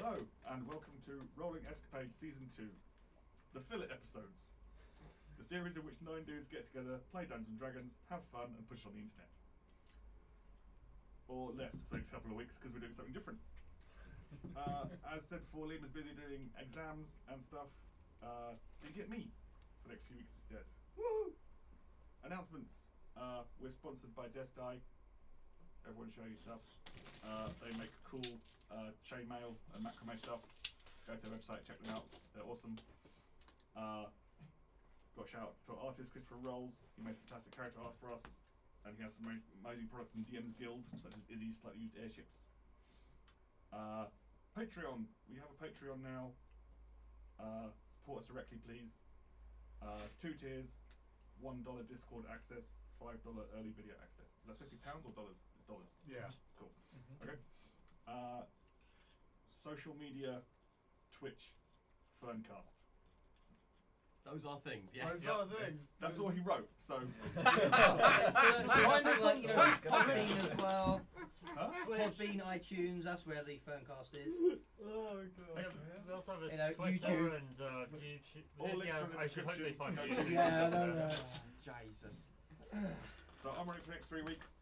Hello, and welcome to Rolling Escapades Season 2, the filler episodes. The series in which 9 dudes get together, play Dungeons and Dragons, have fun, and push it on the internet. Or less for the next couple of weeks, because we're doing something different. As said before, Liam is busy doing exams and stuff, so you get me for the next few weeks instead. Woo! Announcements. We're sponsored by Destai. Everyone show you stuff. They make cool chainmail and macrame stuff. Go to their website, check them out. They're awesome. Got a shout out to our artist, Christopher Rolls. He made fantastic character art for us. And he has some amazing products in DM's Guild, such as Izzy's slightly used airships. Patreon. We have a Patreon now. Support us directly, please. 2 tiers. $1 Discord access. $5 early video access. Is that £50 or dollars? It's dollars. Yeah. Cool. Okay. Social media, Twitch, FURNcast. Those are things, yeah. Those are things. That's all he wrote, so... Find us on Podbean as well. Podbean, iTunes, that's where the FURNcast is. Oh god. Excellent. We also have a Twitter YouTube and YouTube. All links are in the I should hope they description. find you. Yeah, no. Jesus. So I'm running for the next 3 weeks.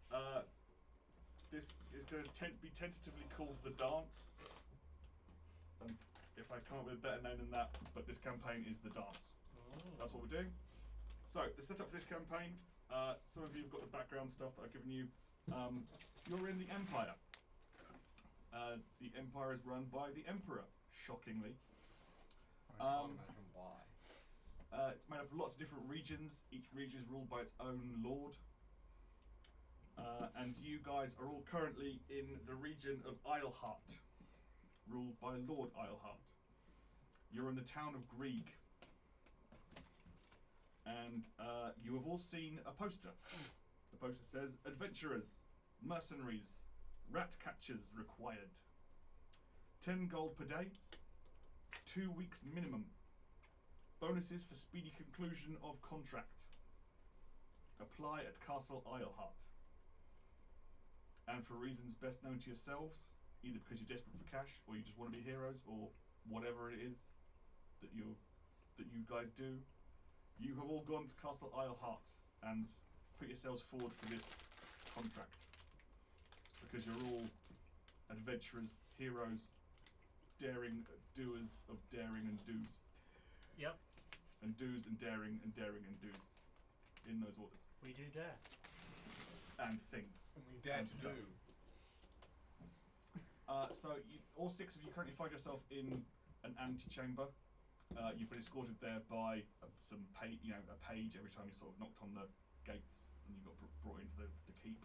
This is going to be tentatively called The Dance. And if I come up with a better name than that, but this campaign is The Dance. That's what we're doing. So the setup for this campaign, some of you have got the background stuff that I've given you. You're in the Empire. The Empire is run by the Emperor, shockingly. I can't imagine why. It's made up of lots of different regions. Each region is ruled by its own lord. And you guys are all currently in the region of Isleheart, ruled by Lord Isleheart. You're in the town of Grieg. And you have all seen a poster. The poster says, adventurers, mercenaries, rat catchers required. 10 gold per day, 2 weeks minimum. Bonuses for speedy conclusion of contract. Apply at Castle Isleheart. And for reasons best known to yourselves, either because you're desperate for cash or you just want to be heroes or whatever it is that you guys do, you have all gone to Castle Isleheart and put yourselves forward for this contract. Because you're all adventurers, heroes, daring doers of daring and do's. Yep. And do's and daring and do's. In those orders. We do dare. And things. And we dare and to stuff. do. So all 6 of you currently find yourself in an antechamber. You've been escorted there by a page every time you sort of knocked on the gates and you got brought into the keep.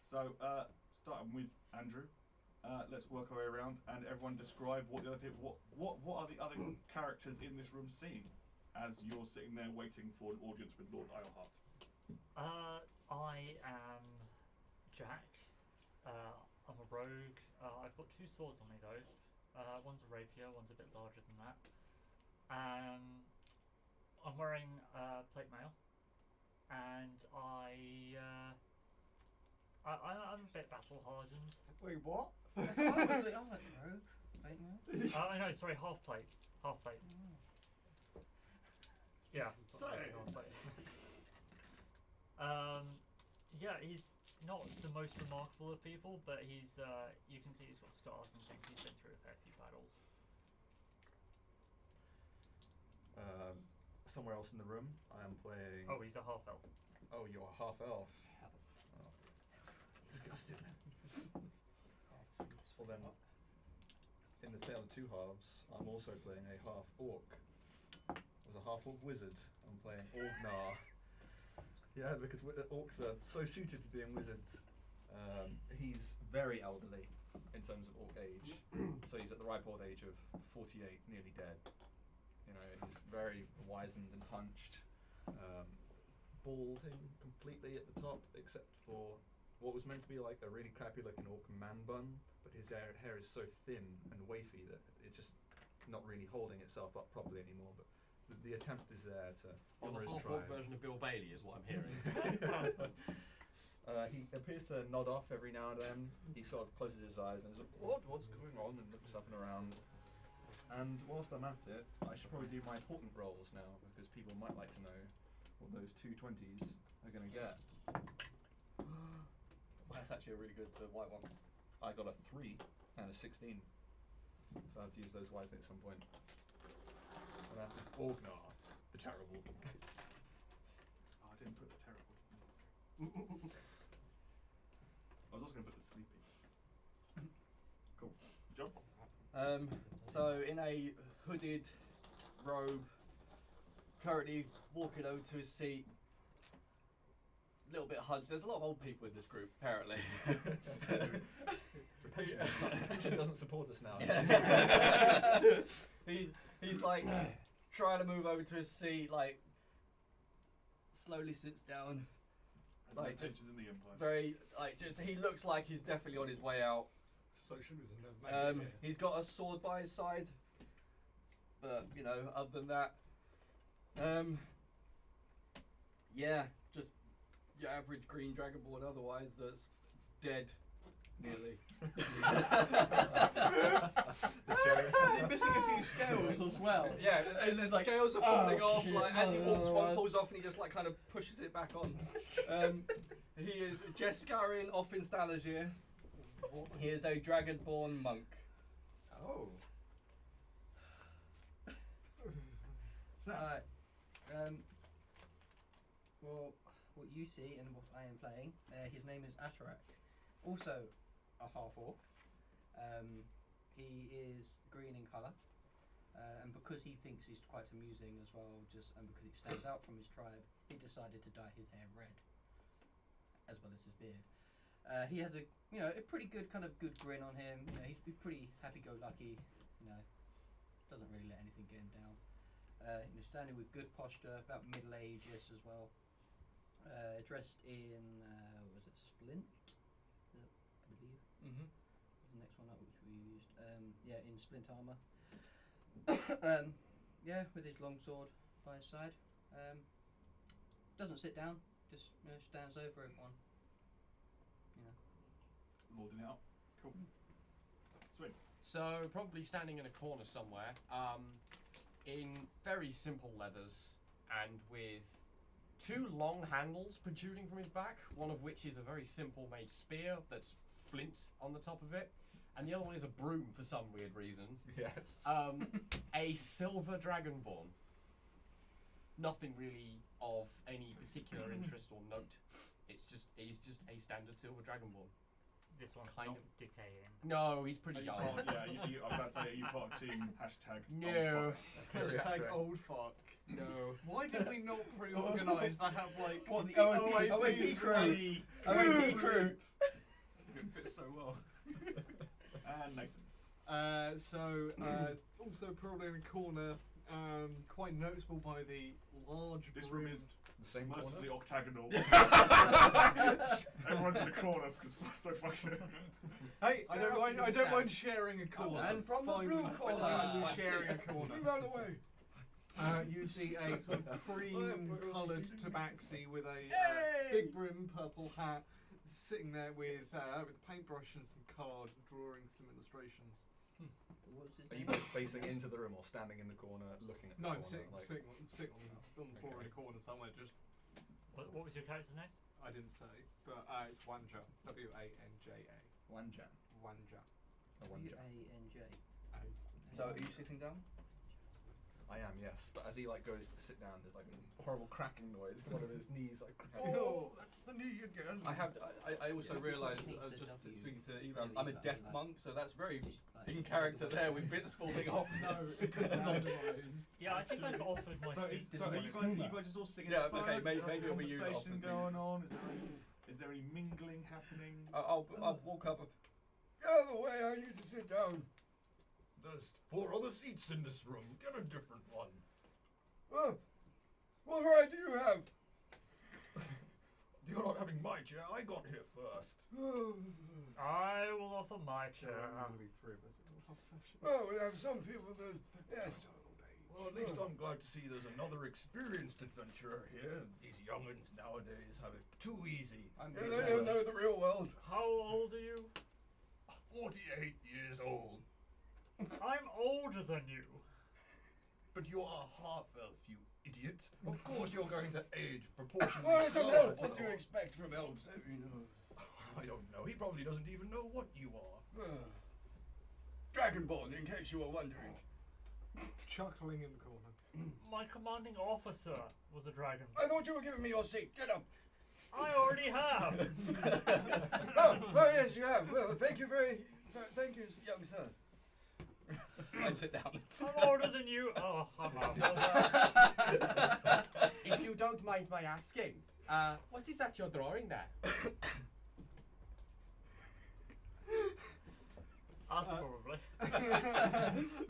Starting with Andrew, let's work our way around and everyone describe what the other people, what are the other characters in this room seeing as you're sitting there waiting for an audience with Lord Isleheart. I am Jack. I'm a rogue. I've got 2 swords on me though. One's a rapier, one's a bit larger than that. I'm wearing plate mail, and I'm a bit battle hardened. Wait, what? That's what I was like, rogue. Fake man. No, sorry, half plate. Half plate. Yeah. Say. Half plate. Yeah, he's not the most remarkable of people, but he's you can see he's got scars and things. He's been through a fair few battles. Somewhere else in the room, I am playing... Oh, he's a half elf. Oh, you're a half elf. Oh, disgusting. Well then, in the Tale of Two Halves, I'm also playing a half orc. As a half orc wizard, I'm playing Orgnar. Yeah, because orcs are so suited to being wizards. He's very elderly in terms of orc age, so he's at the ripe old age of 48, nearly dead. You know, he's very wizened and hunched, balding completely at the top, except for what was meant to be like a really crappy looking orc man bun, but his hair is so thin and wafy that it's just not really holding itself up properly anymore. But the attempt is there to honour his half tribe. version of Bill Bailey is what I'm hearing. He appears to nod off every now and then. He sort of closes his eyes and is like, what's going on? And looks up and around. And whilst I'm at it, I should probably do my important rolls now, because people might like to know what those 2 20s are going to get. That's actually a really good, the white one. I got a 3 and a 16. So I have to use those wisely at some point. And that is Orgnar, the Terrible. Oh, I didn't put the terrible. I was also going to put the sleepy. Cool. John? So in a hooded robe, currently walking over to his seat, a little bit hunched. There's a lot of old people in this group, apparently. Pension doesn't support us now. He's like trying to move over to his seat, like slowly sits down. There's Like, no just tensions in the Empire. Very like just he looks like he's definitely on his way out. Socialism never made it. He's got a sword by his side, but you know, other than that, yeah, just your average green dragonborn. Otherwise, that's dead, nearly. They're missing a few scales as well. Yeah, And there's like, scales are falling oh, off. shit, Like as he no, walks, no, one no. falls off, and he just like kind of pushes it back on. He is Jeskarian off in Stalagir. He is a dragonborn monk. Oh. Alright. Well, what you see and what I am playing, his name is Atarak. Also a half-orc. He is green in colour. And because he thinks he's quite amusing as well, and because he stands out from his tribe, he decided to dye his hair red, as well as his beard. He has a pretty good grin on him. You know, he's pretty happy-go-lucky. You know, doesn't really let anything get him down. Standing with good posture, about middle-aged as well. Dressed in was it splint? I believe. Mm-hmm. Was the next one up which we used. In splint armor. With his long sword by his side. Doesn't sit down. Just stands over everyone. Lording it up. Cool. Sweet. So probably standing in a corner somewhere, in very simple leathers and with 2 long handles protruding from his back, one of which is a very simple made spear that's flint on the top of it, and the other one is a broom for some weird reason. Yes. A silver dragonborn. Nothing really of any particular interest or note. He's just a standard silver dragonborn. This one's Kind not of. decaying. No, he's Are pretty you young. part, yeah, I was about to say, are you part of team hashtag No. Hashtag old fuck. No. Why did we not pre-organise to have like What, the OAP OAP crew? ready? OAP crew. It fits so well. And Nathan. Also probably in a corner, quite noticeable by the large This room brimmed- is The same mercifully corner. octagonal. Everyone's in the corner because we're so fucking. Hey, I don't else mind. you I can don't mind stand? sharing a corner. And from the Fine blue with me. corner. I do I sharing see. a corner. Move out of the way. You see a sort of cream-coloured tabaxi with a big brim purple hat, sitting there with a paintbrush and some card, drawing some illustrations. What was his Are you name? both facing into the room or standing in the corner looking at the No, corner? sitting like- on the floor in a corner somewhere. Just What was your character's name? I didn't say, but it's Wanja. W-A-N-J-A. Wanjan. Wanja. A Wanjan. W-A-N-J. So are you sitting down? I am, yes. But as he goes to sit down, there's like a horrible cracking noise. One of his knees cracking. Oh, that's the knee again. I also realised, Change the just W. speaking to Eva, Really, I'm a like, deaf like- monk, so that's very Just like- in character there with bits falling off. No, it's randomised. Yeah, I think I've offered my So, seat. are you guys just all sitting Yeah, inside? okay, Is there maybe a it'll be you that conversation offered the- going on? Is there any mingling happening? I'll walk up. Get out of the way, I need to sit down. There's 4 other seats in this room. Get a different one. What right do you have? You're not having my chair. I got here first. I will offer my chair. There are only 3 of us in the whole session. Well, we have some people that... Yes. Well, at least I'm glad to see there's another experienced adventurer here. These young'uns nowadays have it too easy. They don't know the real world. How old are you? 48 years old. I'm older than you. But you are half elf, you idiot. Of course you're going to age proportionally Well, it's an slower elf. to What the do you orc. expect from elves? You know. I don't know. He probably doesn't even know what you are. Dragonborn, in case you were wondering. Chuckling in the corner. My commanding officer was a dragon. I thought you were giving me your seat. Get up. I already have. Oh, yes, you have. Well, thank you thank you, young sir. I sit down. I'm older than you. Oh, I'm out. If you don't mind my asking, what is that you're drawing there? Us probably.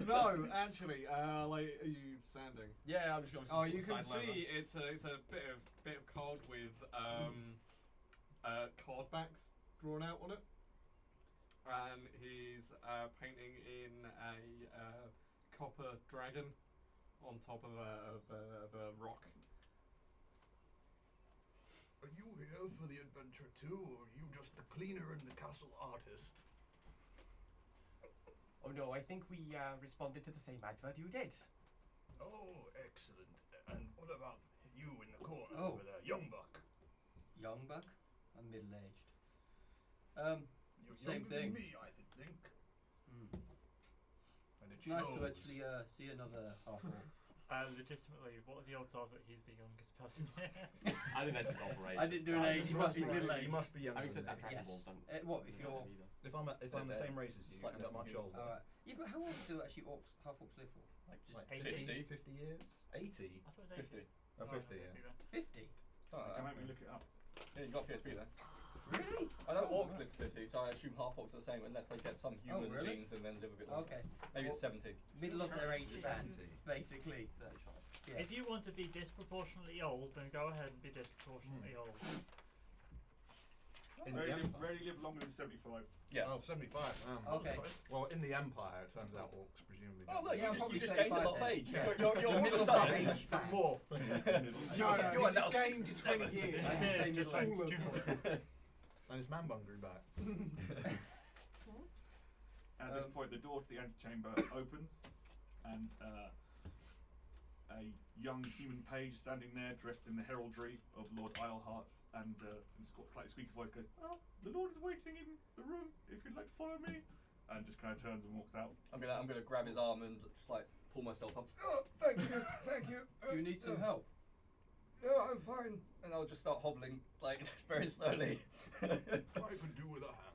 No, actually, like, are you standing? Yeah, I'm just going to. Oh, you can see it's a bit of card with card backs drawn out on it, and he's painting in a copper dragon on top of a rock. Are you here for the adventure too, or are you just the cleaner and the castle artist? Oh no, I think we responded to the same advert you did. Oh, excellent. And what about you in the corner Oh. over there, young buck? Young buck? I'm middle-aged. You're Same younger thing. than me, I think. And it Nice shows. to actually see another half-orc. Legitimately, what are the odds are that he's the youngest person here? I think that's a goal for age. I didn't do an age, He but must he's be middle-aged. He must be younger. Having said than that, me. Dragon Yes. Balls don't. What, if don't you're... have either. If I'm the They're same race as you, slightly and less that much than you. older. Alright. Yeah, but how long do actually half-orcs live for? Like, just Like 80. 50 years? 80? I thought it was 80. 50. Oh, 50, yeah. 50? Can make me look it up. Yeah, you got PSP there. Really? I know Oh, orcs right. live to 50, so I assume half orcs are the same unless they get some human really? genes and then live a bit longer. Okay. Maybe it's 70. Middle of their age span, 70. basically. Yeah. If you want to be disproportionately old, then go ahead and be disproportionately old. In the Empire. Rarely live longer than 75. Yeah. Oh, 75. Okay. Well, in the Empire, it turns out orcs presumably. Oh, don't look, live. Yeah, you just probably gained a lot of 35 age. then. You're Middle the of their same. age span. No, You he are now just gained 67. 20 years. I'd say Just middle like, age. And his man bun grew back. At this point, the door to the antechamber opens, and a young human page standing there, dressed in the heraldry of Lord Isleheart, and in a slightly squeaky voice goes, "Oh, the Lord is waiting in the room. If you'd like to follow me," and just kind of turns and walks out. I'm gonna grab his arm and just like pull myself up. Oh, thank you. Do you need some help? No, I'm fine. And I'll just start hobbling like very slowly. I could do with a hand.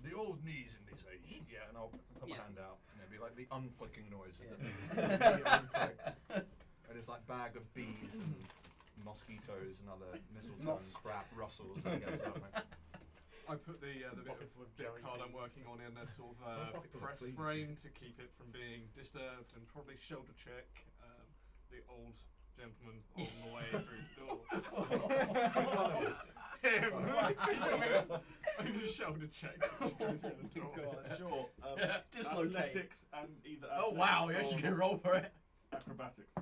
The old knees in this age. Yeah, and I'll put my Yeah. hand out, and it'll be like the unclicking noises. Yeah. That unclicked. And it's like bag of bees and mosquitoes and other mistletoe Moths. and crap rustles and gets up. I put the bit Pocket of full of bit of jelly card I'm beans. working on in a sort of Pocket full of press fleas, frame to keep it from being disturbed, and probably shoulder check the old gentleman on the way through the door. Him. I just shoulder check. Sure. Dislocate. Athletics and either. Oh wow, you athletics actually or can roll for it. Acrobatics.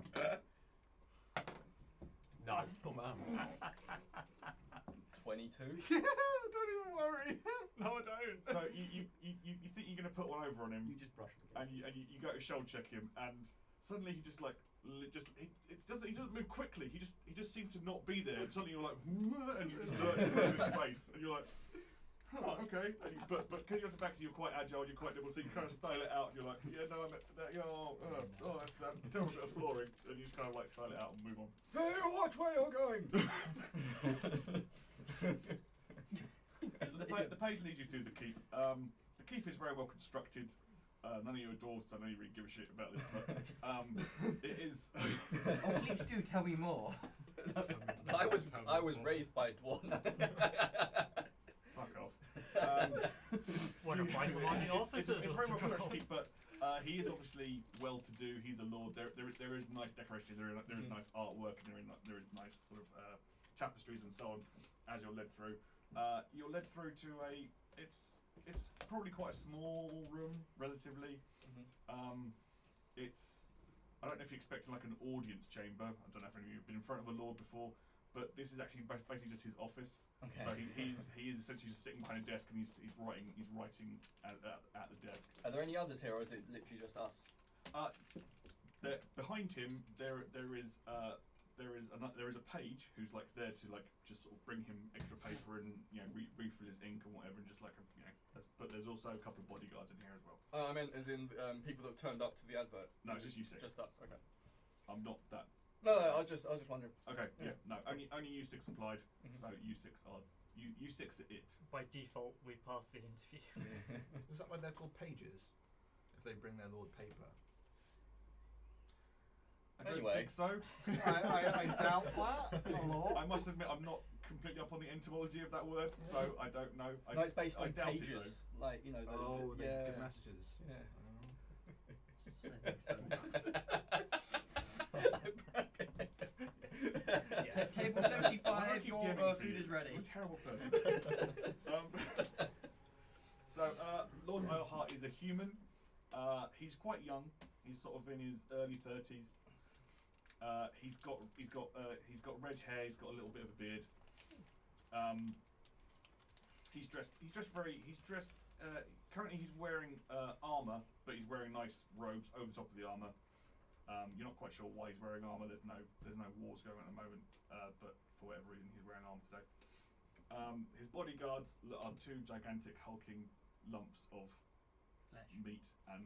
No. Oh man. 22. Don't even worry. No, I don't. So you think you're gonna put one over on him, You just brush with and you go to shoulder check him, and suddenly he just like he doesn't move quickly. He just seems to not be there. And suddenly you're like, and you just lurch through this space, and you're like, oh, okay. And but because you're back, you're quite agile, you're quite nimble, so you kind of style it out. And you're like, yeah, no, I meant that. Yeah, that's that terrible bit of flooring, and you just kind of like style it out and move on. Hey, watch where you're going. So the page leads you through the keep. The keep is very well constructed. None of you are dwarves, so I don't really give a shit about this, but it is. Oh, please do tell me more. I was raised by a dwarf. Fuck off. One of my commanding officers. It's was very well a troll. constructed, but he is obviously well-to-do. He's a lord. There is nice decoration. There is nice artwork, and there is nice sort of tapestries and so on. As you're led through, to a. It's probably quite a small room, relatively. It's I don't know if you're expecting like an audience chamber. I don't know if any of you have been in front of a lord before, but this is actually basically just his office. Okay. So he is essentially just sitting behind a desk and he's writing at the desk. Are there any others here, or is it literally just us? Behind him there is a page who's like there to like just sort of bring him extra paper and refill his ink and whatever, and just like but there's also a couple of bodyguards in here as well. Oh, I meant as in people that have turned up to the advert. No, it's just you six. Just us. Okay. I'm not that. No, I was just wondering. Okay, Yeah. no, only you six applied, Mhm. so you six are it. By default, we pass the interview. Is that why they're called pages? If they bring their lord paper. I don't Anyway. think so. I doubt that a lot. I must admit, I'm not completely up on the etymology of that word, so I don't know. No, it's based I on doubt it, pages. though. Like They yeah. give messages. Yes. Table I 75, keep your getting for food you. is ready. I'm a terrible person. So Lord Eilhart is a human. He's quite young. He's sort of in his early 30s. He's got red hair. He's got a little bit of a beard. He's dressed. Currently, he's wearing armor, but he's wearing nice robes over the top of the armor. You're not quite sure why he's wearing armor. There's no wars going on at the moment, but for whatever reason, he's wearing armor today. His bodyguards are two gigantic hulking lumps of Flesh. meat, and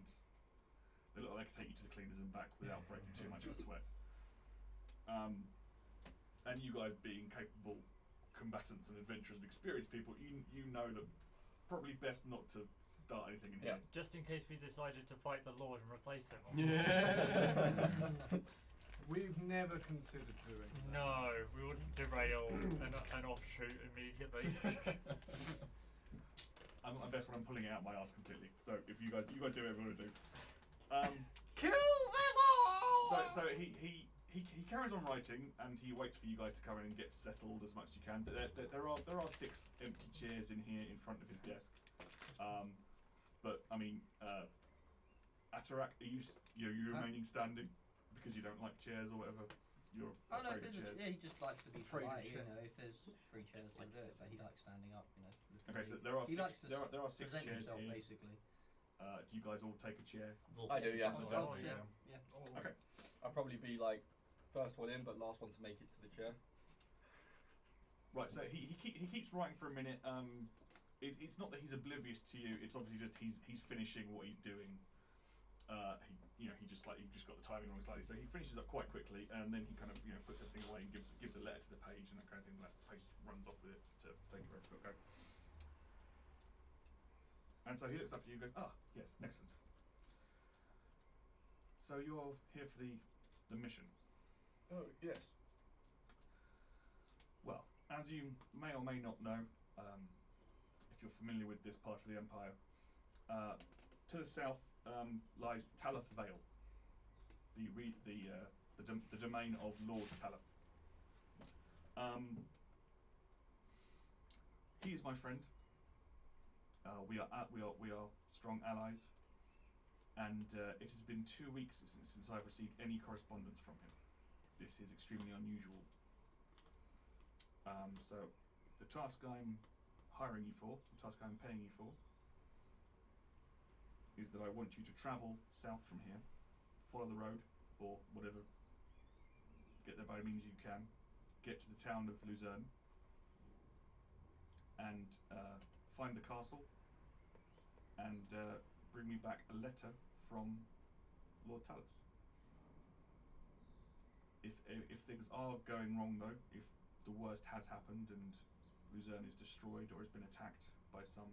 they look like they could take you to the cleaners and back without breaking too much of a sweat. And you guys being capable combatants and adventurers and experienced people, you know that probably best not to start anything in here. Just in case we decided to fight the Lord and replace him. We've never considered doing that. No, we wouldn't derail an offshoot immediately. I'm at my best when I'm pulling it out my ass completely. So if you guys do whatever you want to do. Kill them all! So he carries on writing, and he waits for you guys to come in and get settled as much as you can. There are 6 empty chairs in here in front of his desk. But I mean, Atarak, are you remaining standing because you don't like chairs or whatever? You're Oh no, afraid of chairs. he just likes to be Afraid of polite, chairs. if there's 3 chairs, he'll do it, but he likes standing up, Okay, so there are he likes 6. to There are 6 present chairs himself, here. basically. Do you guys all take a chair? I do, yeah. Oh, yeah. Okay. I'll probably be like first one in, but last one to make it to the chair. Right. So he keeps writing for a minute. It's not that he's oblivious to you. It's obviously just he's finishing what he's doing. He just got the timing wrong slightly. So he finishes up quite quickly, and then he kind of puts everything away and gives a letter to the page and that kind of thing. And that page runs off with it to take it wherever it's got to go. And so he looks up to you and goes, "Ah, yes, excellent. So you're here for the mission." Oh yes. Well, as you may or may not know, if you're familiar with this part of the Empire, to the south lies Talath Vale, the domain of Lord Talath. He is my friend. We are strong allies, and it has been 2 weeks since I've received any correspondence from him. This is extremely unusual. So the task I'm hiring you for, the task I'm paying you for, is that I want you to travel south from here, follow the road, or whatever, get there by any means you can, get to the town of Luzerne, and find the castle, and bring me back a letter from Lord Talos. If things are going wrong though, if the worst has happened and Luzerne is destroyed or has been attacked by some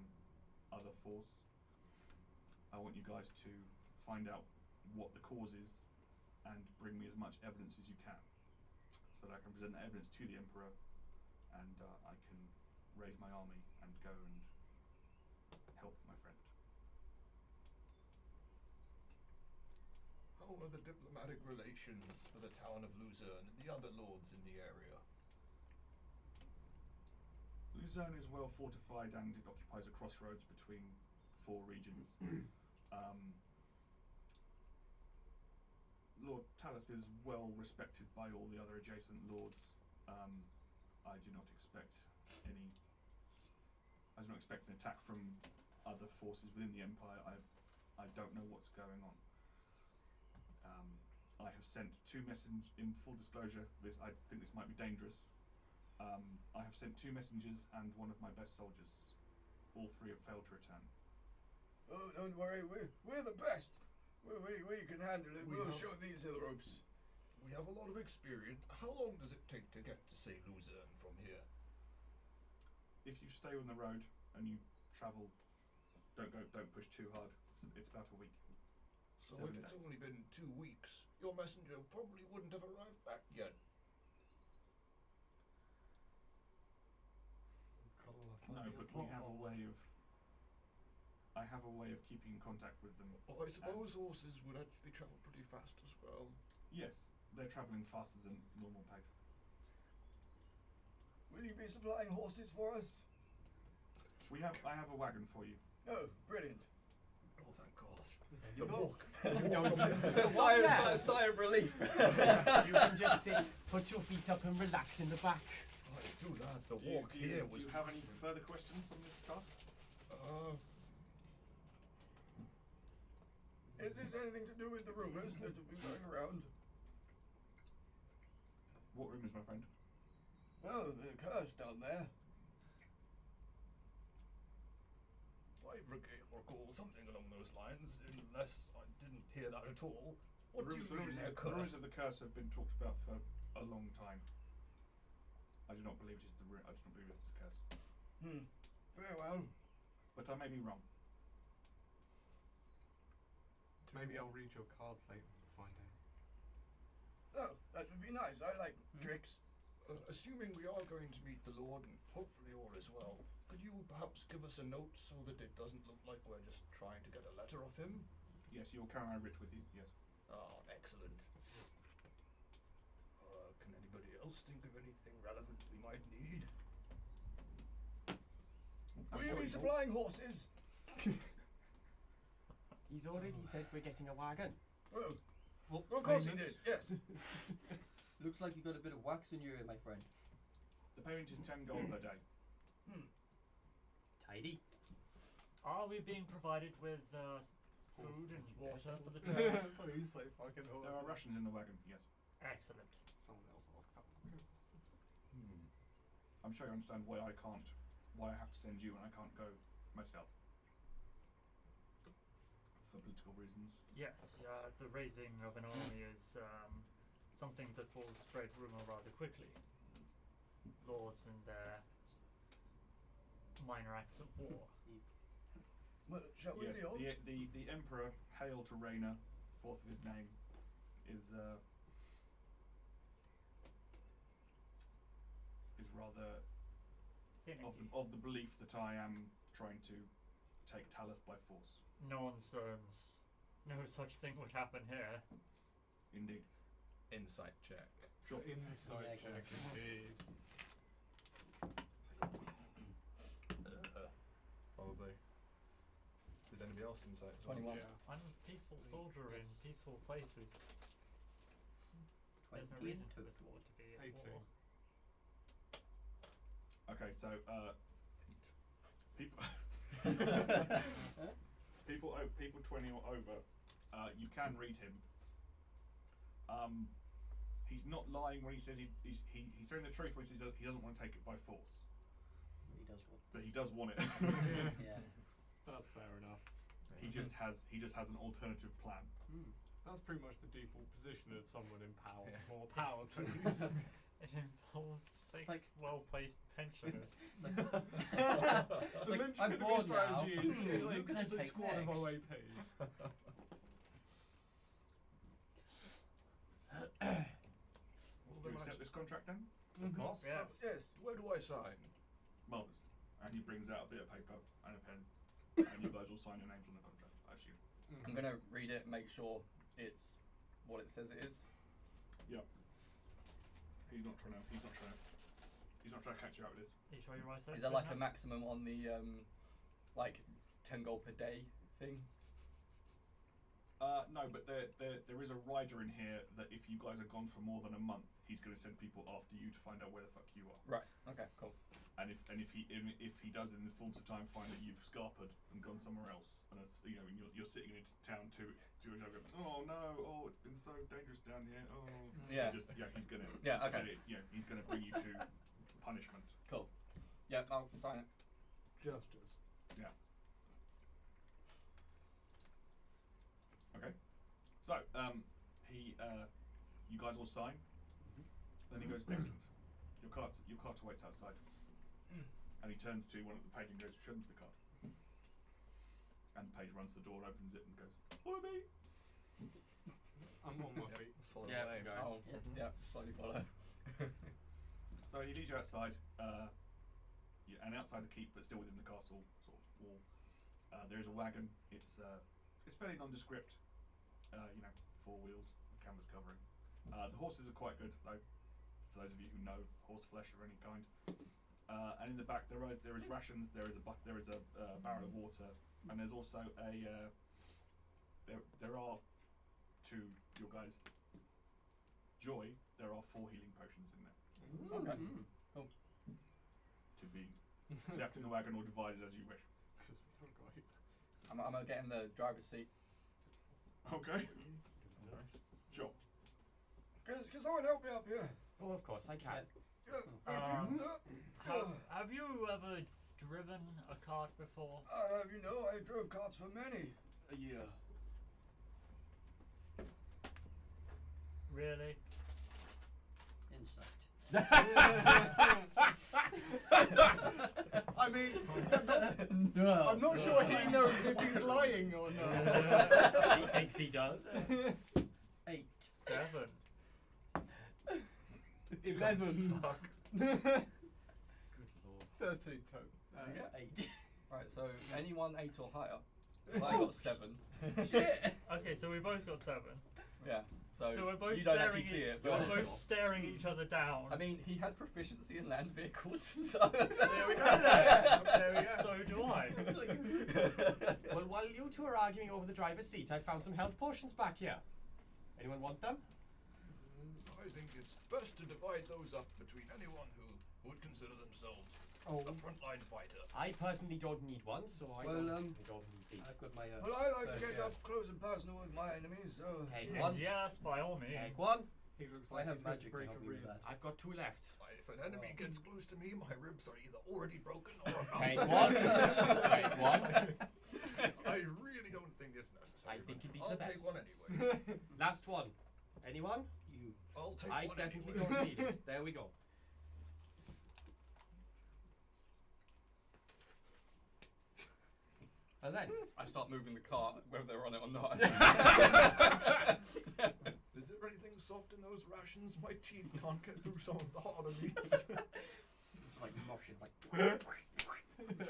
other force, I want you guys to find out what the cause is and bring me as much evidence as you can, so that I can present that evidence to the Emperor, and I can raise my army and go and help my friend. How are the diplomatic relations for the town of Luzerne and the other lords in the area? Luzerne is well fortified and it occupies a crossroads between 4 regions. Lord Talith is well respected by all the other adjacent lords. I do not expect any. I do not expect an attack from other forces within the Empire. I don't know what's going on. I have sent 2 messengers. In full disclosure, I think this might be dangerous. I have sent 2 messengers and one of my best soldiers. All 3 have failed to return. Oh, don't worry, we're the best. We can handle it. We'll show these the ropes. We have a lot of experience. How long does it take to get to, say, Luzerne from here? If you stay on the road and you travel, don't push too hard. It's about a week. So 7 if it's days. only been 2 weeks, your messenger probably wouldn't have arrived back yet. No, but we have a way of. I have a way of keeping in contact with them. Well, I suppose horses would actually travel pretty fast as well. Yes, they're travelling faster than normal pace. Will you be supplying horses for us? I have a wagon for you. Oh, brilliant. Oh, thank God. You walk. A sigh of relief. You can just sit, put your feet up, and relax in the back. I do that. The Do walk here do was. you have any further questions on this task? Is this anything to do with the rumours that have been going around? What rumours, my friend? Oh, the curse down there. I recall something along those lines, unless I didn't hear that at all. What do you mean, the rumours of the curse have been talked about for a long time. I do not believe it's the I do not believe it's the curse. Very well. But I may be wrong. Maybe I'll read your cards later and find out. Oh, that would be nice. I like tricks. Assuming we are going to meet the Lord, and hopefully all is well, could you perhaps give us a note so that it doesn't look like we're just trying to get a letter off him? Yes, you'll carry my writ with you. Yes. Oh, excellent. Can anybody else think of anything relevant we might need? Will you be supplying horses? He's already said we're getting a wagon. Oh, What's of course he payment? did. Yes. Looks like you got a bit of wax in your ear, my friend. The payment is 10 gold per day. Tidy. Are we being provided with food and water for the journey? Please say fucking horse. There are rations in the wagon. Yes. Excellent. Someone else asked that. I'm sure you understand why I have to send you and I can't go myself. For political reasons. Yes, the raising of an army is something that will spread rumour rather quickly. Lords and their minor acts of war. Well, shall we Yes, be off? the Emperor, hail to Rainer, 4th of his name, is rather Finicky. of the belief that I am trying to take Talith by force. Nonsense. No such thing would happen here. Indeed. Insight check. Sure. Inside Yeah, check indeed. Probably. Did anybody else insight as well? 21. Yeah. I'm a peaceful soldier in Yes. peaceful places. There's no 20 reason in for this total. war to be at 18. war. Okay, so people 20 or over, you can read him. He's not lying when he says he's telling the truth when he says he doesn't want to take it by force, He does what? but he does want it. Yeah. That's fair enough. He just has an alternative plan. That's pretty much the default position of someone in power. Yeah. More power, please. It involves 6 Like- well-placed pensioners. The Like, linchpin I'm of your bored now. strategy is Who can I is a take squad of next? OAPs. Well, Do you then accept this contract then? Of course. Yes. Yes. where do I sign? Marvellous. And he brings out a bit of paper and a pen, and you guys will sign your names on the contract, I assume. I'm gonna read it, make sure it's what it says it is. Yep. He's not trying to catch you out with this. Are you sure your eyesight? Is there like a maximum on the like 10 gold per day thing? No, but there is a rider in here that if you guys are gone for more than a month, he's going to send people after you to find out where the fuck you are. Right. Okay. Cool. And if he does in the fullness of time find that you've scarpered and gone somewhere else, and it's, you know, and you're sitting in town to oh no, oh it's been so dangerous down here, oh Yeah. he's gonna Okay. he's gonna bring you to punishment. Cool. Yeah, I'll sign it. Justice. Yeah. Okay. So you guys all sign. Then he goes, excellent. Your cart awaits outside. And he turns to one of the page and goes, show them the card. And the page runs the door, opens it, and goes, follow me. I'm on my feet. Follow Yeah, away. go. Oh, yeah, slightly follow. So he leads you outside, and outside the keep, but still within the castle sort of wall. There is a wagon. It's fairly nondescript. 4 wheels, canvas covering. The horses are quite good, though. For those of you who know horse flesh of any kind. And in the back there is rations. There is a barrel of water, and there's also there are, to your guys' joy, there are 4 healing potions in there Okay. Cool. to be left in the wagon or divided as you wish. Because we haven't got it. I'm gonna get in the driver's seat. Okay. Nice. Sure. Can someone help me up here? Oh, of course I can. Yeah, thank you. Have you ever driven a cart before? I drove carts for many a year. Really? Insight. I mean, No. I'm not sure he knows if he's lying or not. He thinks he does. 8. 7. 11. Fuck. Good lord. 13 total. Yeah. 8. Right. So anyone 8 or higher. I got 7. Shit. Okay, so we both got 7. Yeah. So we're both you don't staring actually see it, we're but both staring each other down. I mean, he has proficiency in land vehicles, so There we go. There we go. So do I. Well, while you two are arguing over the driver's seat, I found some health potions back here. Anyone want them? I think it's best to divide those up between anyone who would consider themselves Oh. a frontline fighter. I personally don't need one, so I Well, don't need these. I've got my. Well, I like to first, get yeah. up close and personal with my enemies, so Take Yes, one. yes, by all means. Take one. He looks I like have he's going to magic to break help a me with rib. that. I've got 2 left. if an enemy Oh. gets close to me, my ribs are either already broken or Take one. Take one. I really don't think it's necessary. I think it'd be I'll the take best. one anyway. Last one. Anyone? You. I'll take I one definitely anyway. don't need it. There we go. And then, I start moving the cart, whether they're on it or not. Is there anything soft in those rations? My teeth can't get through some of the harder meats. It's like moshing, like.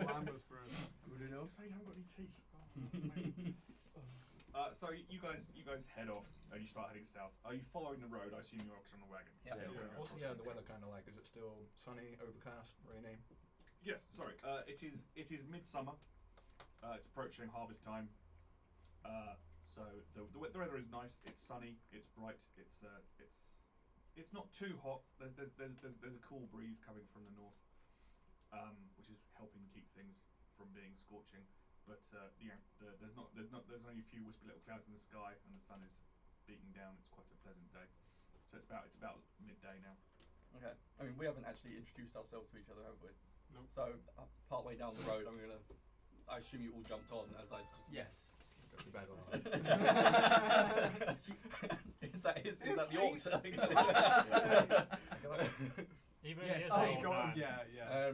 Lambus bread. Good enough. So you haven't got any teeth. So you guys head off. You start heading south. Are you following the road? I assume you're on the wagon. Yeah. Yeah. What's the weather kind of like? Is it still sunny, overcast, rainy? Yes. Sorry. It is midsummer. It's approaching harvest time. So the weather is nice. It's sunny. It's bright. It's not too hot. There's a cool breeze coming from the north, which is helping keep things from being scorching. But there's only a few wispy little clouds in the sky, and the sun is beating down. It's quite a pleasant day. So it's about midday now. Okay. I mean, we haven't actually introduced ourselves to each other, have we? No. So part way down the road, I assume you all jumped on as I just. yes. Go to bed on is that the orcs? Even Yes, he is oh, an old God, man. yeah.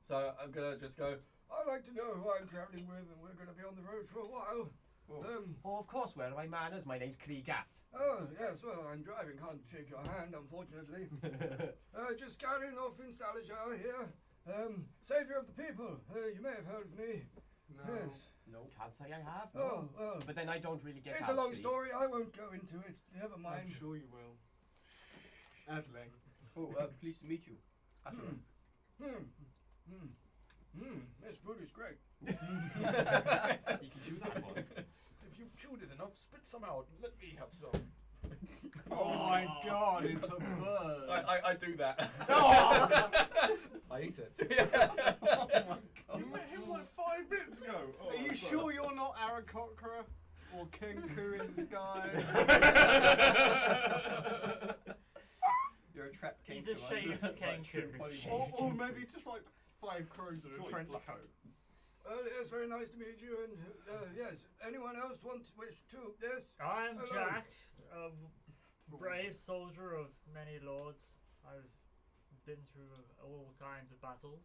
So I'm gonna just go. I like to know who I'm travelling with, and we're going to be on the road for a while. Oh, of course, where are my manners? My name's Krieger. Oh, yes, well, I'm driving, can't shake your hand, unfortunately. Just scouting off in Stalishire here. Saviour of the people, you may have heard of me. No. Yes. No, can't say I have. Oh, No. well, But then I don't really get it's out. a long see. story, I won't go into it, never mind. I'm sure you will. Adling. Oh, pleased to meet you. Atterman. This food is great. You can chew that one. If you chew food is enough, spit some out and let me have some. Oh my god, it's a bird. I do that. I eat it. Oh my god. You met him like 5 minutes ago. Oh, Are you sorry. sure you're not Aarakocra or Kenku in the sky? You're a trapped king. He's a shaved kangaroo. Or maybe just like 5 crows in a Surely trench black. coat. Yes, very nice to meet you. And yes, anyone else wish to? Yes. I'm Hello. Jack, a brave soldier of many lords. I've been through all kinds of battles.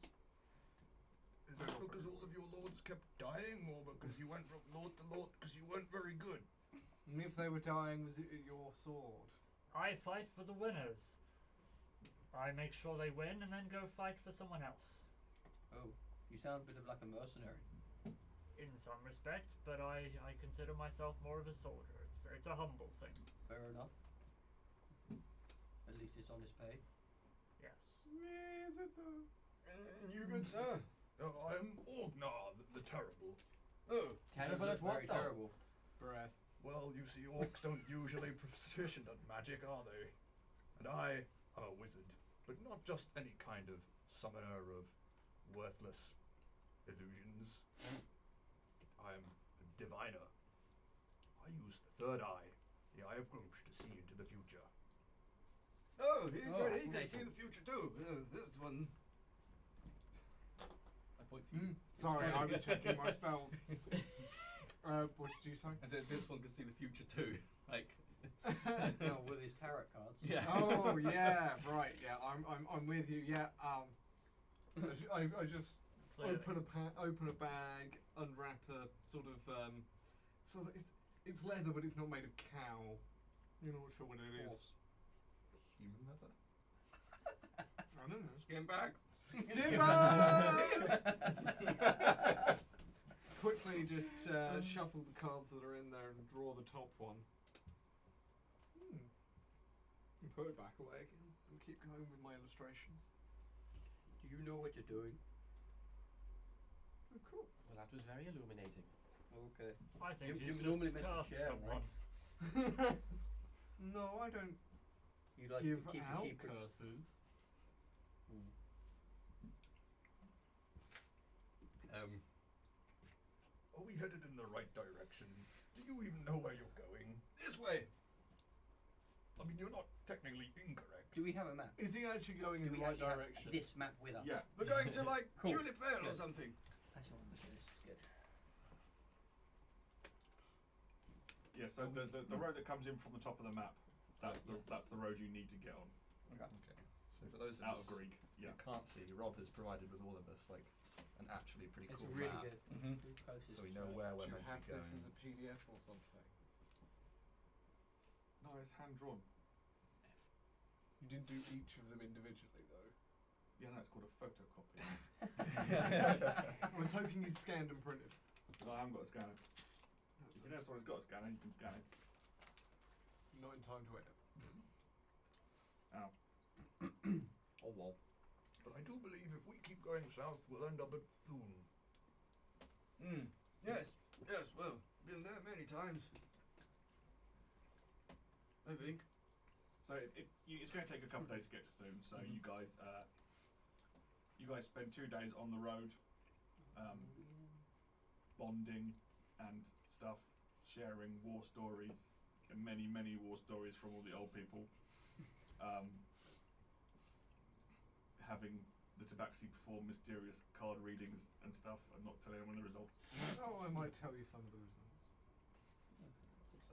Is that because all of your lords kept dying, or because you went from lord to lord because you weren't very good? And if they were dying, was it your sword? I fight for the winners. I make sure they win and then go fight for someone else. Oh, you sound a bit of like a mercenary. In some respect, but I consider myself more of a soldier. It's a humble thing. Fair enough. At least it's honest pay. Yes. Is it though? And you good, sir? I'm Orgnar, the terrible. Oh, Terrible You at look what very though? terrible. Breath. Well, you see, orcs don't usually proficient at magic, are they? And I am a wizard, but not just any kind of summoner of worthless illusions. I am a diviner. I use the third eye, the eye of Grumsh, to see into the future. oh, he Oh, can that's see the future too. This one. I point to you. Sorry, I was checking my spells. What did you say? I said this one can see the future too. Like. Well, with his tarot cards. Yeah. Oh yeah, right. Yeah, I'm with you. Yeah. I just Clearly. open a bag, unwrap a sort of it's leather, but it's not made of cow. You're not sure what it is. Horse. Human leather? I don't know. Skin bag. Quickly, just shuffle the cards that are in there and draw the top one. And put it back away again and keep going with my illustrations. Do you know what you're doing? Of course. Well, that was very illuminating. Okay. I think You he's normally just meant to cast share, someone. No, I don't You like give to keep out your secrets. curses. Mm. Are we headed in the right direction? Do you even know where you're going? This way. I mean, you're not technically incorrect. Do we have a map? Is he actually going Do in we the right actually have direction? this map with us? Yeah. We're going to like Cool. Tulip Vale or Good. something. That's all. Okay, this is good. Yeah. So the road that comes in from the top of the map, that's the road you need to get on. Okay. So for those of Out us of Greek. Yeah. who can't see, Rob has provided with all of us like an actually pretty It's cool really map, good. Mhm. Really closest so we to know it. where Do we're you meant to have be this going. as a PDF or something? No, it's hand drawn. You didn't do each of them individually, though. Yeah, no, it's called a photocopy. I was hoping you'd scanned and printed. No, I haven't got a scanner. That's If you know someone's got a scanner, you can scan it. not in time to edit. Ow. Oh well. But I do believe if we keep going south, we'll end up at Thun. Yes. Yes. Well, been there many times. I think. So it's going to take a couple of days to get to Thun. So you guys spend 2 days on the road, bonding and stuff, sharing war stories, and many war stories from all the old people. Having the Tabaxi perform mysterious card readings and stuff, and not telling anyone the results. Oh, I might tell you some of the results.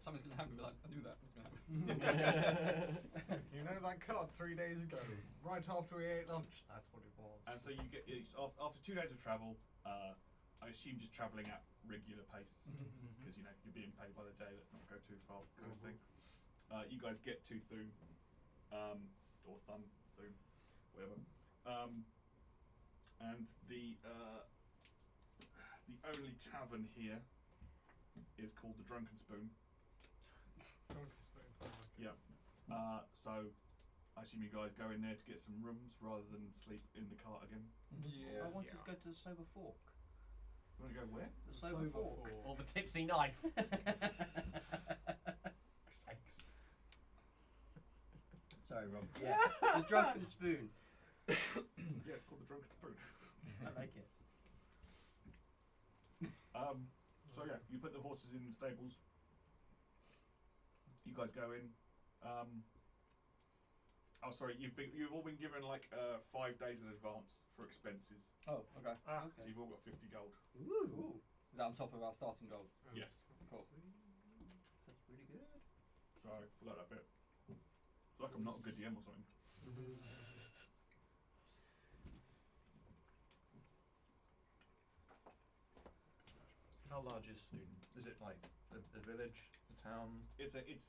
Something's gonna happen. Be like, I knew that. What's gonna happen? You know that card 3 days ago, right after we ate lunch. That's what it was. And so you get after 2 days of travel. I assume just travelling at regular pace because you're being paid by the day. Let's not go too fast, kind of thing. You guys get to Thun, or Thun, whatever. And the only tavern here is called the Drunken Spoon. Drunken Spoon. Oh, okay. Yeah. So I assume you guys go in there to get some rooms rather than sleep in the cart again. Yeah. I wanted to go to the Sober Fork. You want to go where? The sober fork. Or the tipsy knife. Sorry, Rob. Yeah. The drunken spoon. Yeah, it's called the drunken spoon. I like it. So yeah, you put the horses in the stables. You guys go in. Oh, sorry. You've all been given like 5 days in advance for expenses. Oh, okay. Ah, So you've all got 50 gold. Ooh. Is that on top of our starting gold? Yes. Cool. That's pretty good. Sorry, forgot that bit. Like I'm not a good DM or something. How large is Student? Is it like the village, the town? It's a City?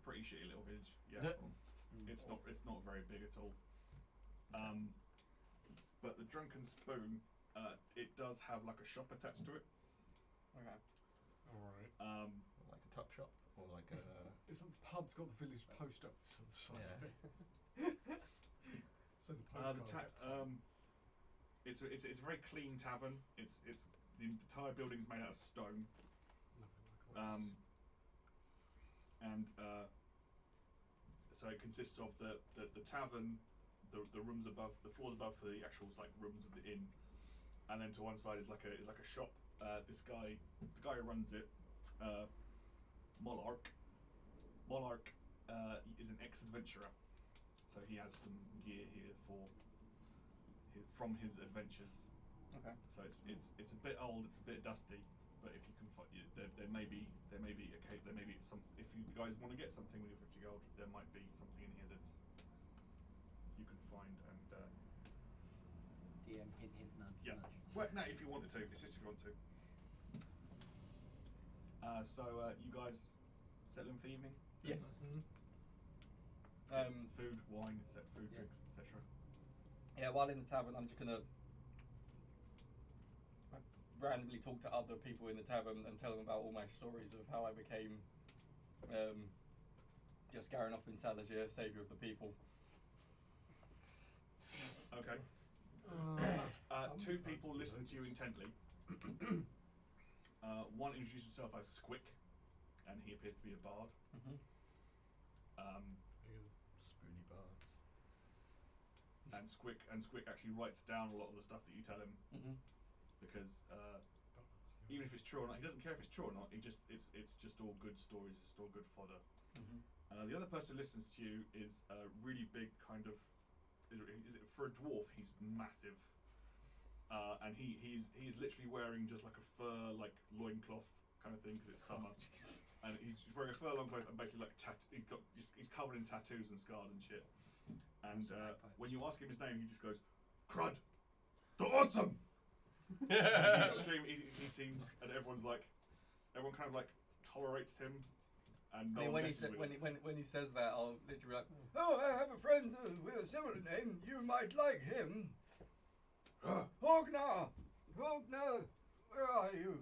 pretty shitty little village. Yeah. Mm. It's not very big at all. But the Drunken Spoon, it does have like a shop attached to it. Okay. Alright. Like a tuck shop? Or like a... It's like the pub's got the village post office on the side of it. So the It's a very clean tavern. It's the entire building's made out of stone. Nothing like So it consists of the tavern, the rooms above, the floors above for the actual like rooms of the inn, and then to one side is like a shop. The guy who runs it, Monarch is an ex-adventurer, so he has some gear here from his adventures. Okay. So it's a bit old, it's a bit dusty, but if you can find there may be some, if you guys want to get something with your 50 gold, there might be something in here that's you can find and DM hint hint nudge yeah. nudge. Well, no, if you wanted to, it's just if you want to. You guys settle in for the evening? Yes. Food, wine, food, Yeah. drinks, etc. Yeah, while in the tavern, I'm just gonna randomly talk to other people in the tavern and tell them about all my stories of how I became just Garin in Talagia, saviour of the people. Okay. Two people listen to you intently. One introduced himself as Squick, and he appears to be a bard. Mm-hmm. Spoony bards. And Squick actually writes down a lot of the stuff that you tell him, Mm-hmm. because even if it's true or not, he doesn't care if it's true or not. It's just all good stories. It's all good fodder. Mm-hmm. The other person who listens to you is a really big kind of. For a dwarf, he's massive, and he's literally wearing just like a fur loincloth kind of thing because it's summer, and he's wearing a fur loincloth and basically he's covered in tattoos and scars and shit. And when you ask him his name, he just goes, "Crud, the awesome." He seems, and everyone kind of like tolerates him. And I mean, when he says that, I'll literally be like, Oh, I have a friend with a similar name. You might like him. Hognar! Hognar! Where are you?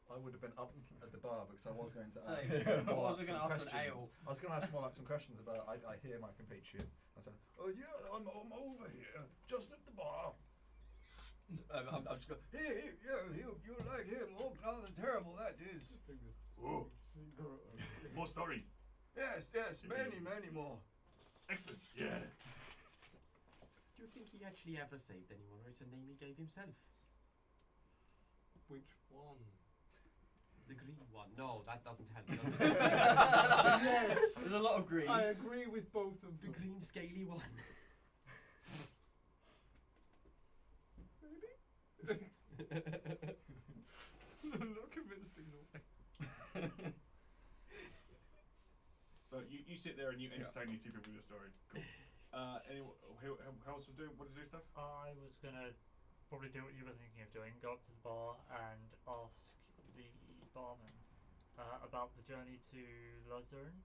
I would have been up at the bar because I was going to So, ask I more was some gonna ask for an questions. ale. I was going to ask more some questions about. I hear my compatriot. I said, "Oh yeah, I'm over here, just at the bar." I'm just going, You like him. Hognar the Terrible, that is. Whoa. More stories. Yes, many more. Excellent. Yeah. Do you think he actually ever saved anyone, or it's a name he gave himself? Which one? The green one. No, that doesn't help, does it? yes! There's a lot of green. I agree with both of The them. green scaly one. Maybe? I'm not convinced in a way. So you sit there and you entertain these two people with your stories. Cool. Anyway, how else was doing? What did you do, stuff? I was gonna probably do what you were thinking of doing, go up to the bar and ask the barman about the journey to Luzerne?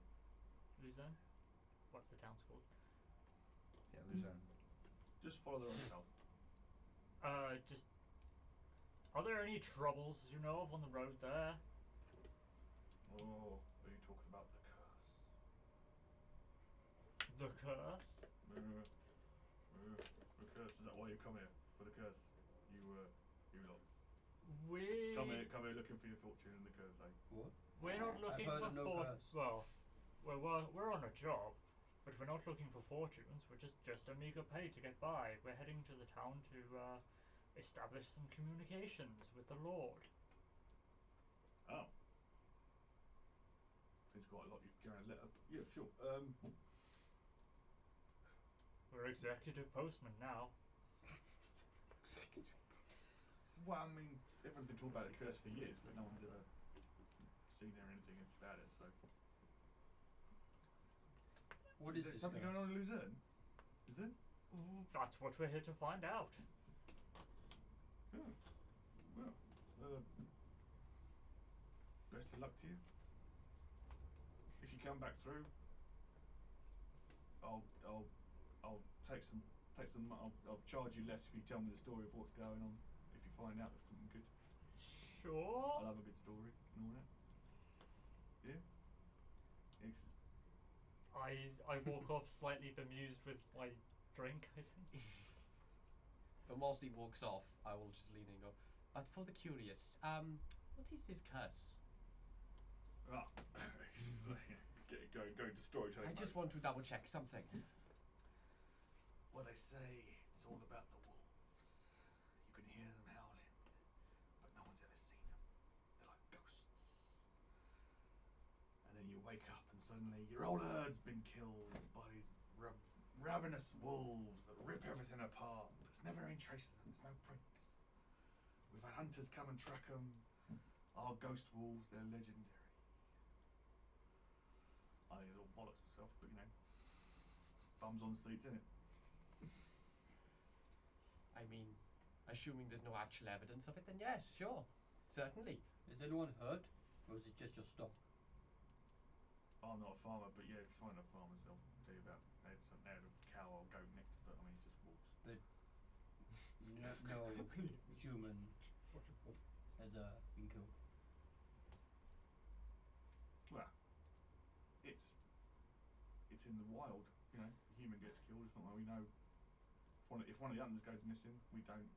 What's the town's called? Yeah, Luzerne. Just follow the road south. Are there any troubles you know of on the road there? Oh, are you talking about the curse? The curse? The curse. Is that why you come here? For the curse? You lot. We Come here looking for your fortune in the curse, eh? What? we're not looking heard for of no curse. Well, we're on a job, but we're not looking for fortunes. We're just a meager pay to get by. We're heading to the town to establish some communications with the Lord. Oh. Seems quite a lot you're going to let up. Yeah, sure. We're executive postmen now. Well, I mean, everyone's been talking about the curse for years, but no one's ever seen or anything about it, so. What is there this something curse? going on in Luzerne? Is there? Ooh, that's what we're here to find out. Oh. Well, best of luck to you. If you come back through, I'll take some. I'll charge you less if you tell me the story of what's going on. If you find out there's something good, Sure. I'll have a good story and all that. Yeah. Excellent. I walk off slightly bemused with my drink, I think. And whilst he walks off, I will just lean in and go, but for the curious, what is this curse? Ah, go into storytelling. I just want to double check something. Well, they say it's all about the wolves. You can hear them howling, but no one's ever seen them. They're like ghosts. And then you wake up and suddenly your whole herd's been killed by these ravenous wolves that rip everything apart. There's never any trace of them. There's no prints. We've had hunters come and track them. Our ghost wolves, they're legendary. I think it's all bollocks myself, but you know, bums on seats, innit? I mean, assuming there's no actual evidence of it, then yes, sure, certainly. Is anyone hurt? Or is it just your stock? I'm not a farmer, but yeah, if you find a farmer, they'll tell you about they had a cow or goat nicked, but I mean, it's just wolves. But no human has been killed. Well, it's in the wild, you know. A human gets killed. It's not like we know. If one of the hunters goes missing, we don't.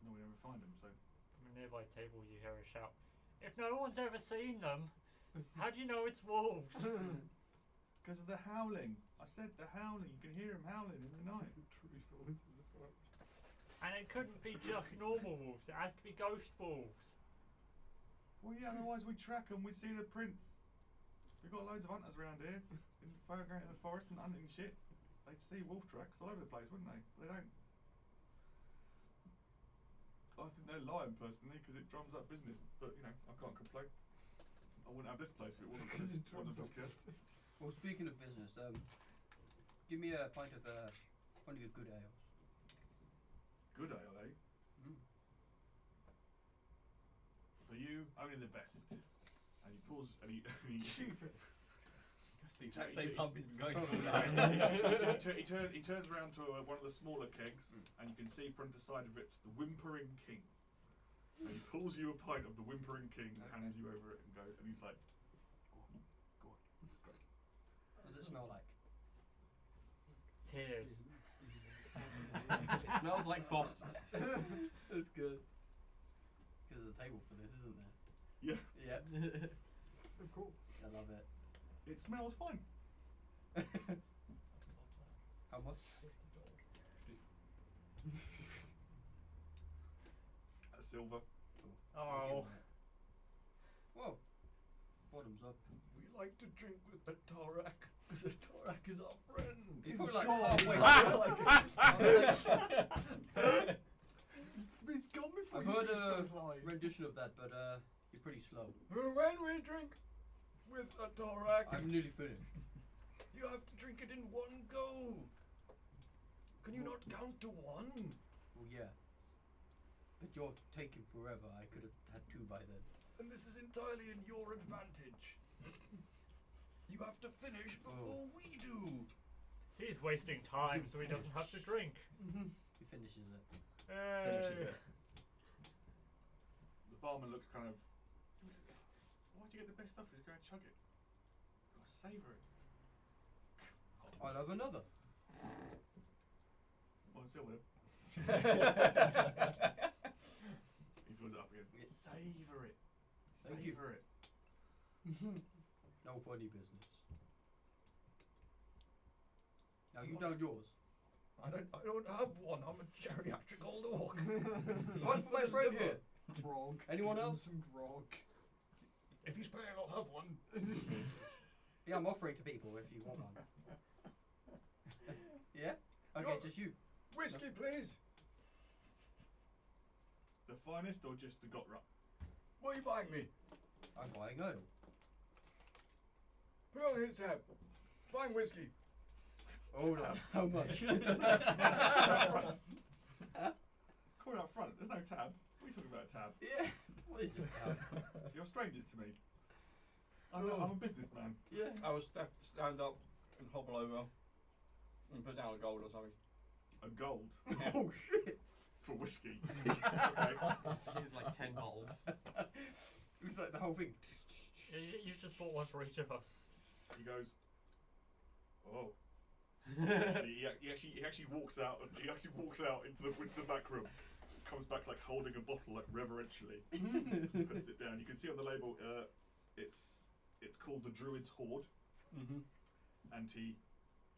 No one ever find them. So. From a nearby table, you hear a shout. If no one's ever seen them, how do you know it's wolves? Because of the howling. I said the howling. You can hear them howling in the night. And it couldn't be just normal wolves. It has to be ghost wolves. Well, yeah. Otherwise, we track them. We see the prints. We've got loads of hunters around here in going into the forest and hunting shit. They'd see wolf tracks all over the place, wouldn't they? They don't. I think they're lying personally because it drums up business. But you know, I can't complain. I wouldn't have this place if it wasn't for this curse. Well, speaking of business, give me a pint of one of your good ales. Good ale, eh? Mm. For you, only the best. And he pulls and he That's the exact same pump he's been going to all night. he turns around to one of the smaller kegs, and you can see from the side of it the Whimpering King. And he pulls you a pint of the Whimpering King, hands you over it, and he's like, "Go on, it's great." What does it smell like? Tears. It smells like Foster's. That's good. Because there's a table for this, isn't there? Yeah, Yep. Of course. I love it. it smells fine. How much? A silver. Oh. Whoa. Bottoms up. We like to drink with a Torak, because a Torak is our friend. He's probably like halfway. It's gone before I've you heard finish a those lines. rendition of that, but you're pretty slow. When we drink with a Torak, I'm nearly finished. you have to drink it in one go. Can you not count to one? Well, yeah. But you're taking forever. I could have had two by then. And this is entirely in your advantage. You have to finish before we do. He's wasting time so he doesn't have to drink. He finishes it. Hey. The barman looks kind of. Why'd you get the best stuff? He's going to chug it. Gotta savour it. I'll have another. One silver. He Scores it up again. Yeah. Savour it. Thank you. Savour it. No funny business. Now you done yours. I don't have one. I'm a geriatric old orc. One for my friend here. Grog. Anyone Give him else? Some grog. If you spare, I'll have one. Yeah, I'm offering to people if you want one. Yeah? Okay, You're- just you. Whiskey, please. The finest or just the got rut? What are you buying me? I'm buying ale. Put on his tab. Buying whiskey. Oh no. How much? Call it up front. There's no tab. What are you talking about, a tab? Yeah. What is this now? You're strangers to me. I'm a businessman. Yeah. I would stand up and hobble over and put down a gold or something. A gold Oh shit. for whiskey. Okay. Here's like 10 bottles. It was like the whole thing. You've just bought one for each of us. He goes, oh. he actually walks out. He actually walks out into the back room. Comes back like holding a bottle, like reverentially. Puts it down. You can see on the label, it's called the Druid's Hoard. Mm-hmm. And he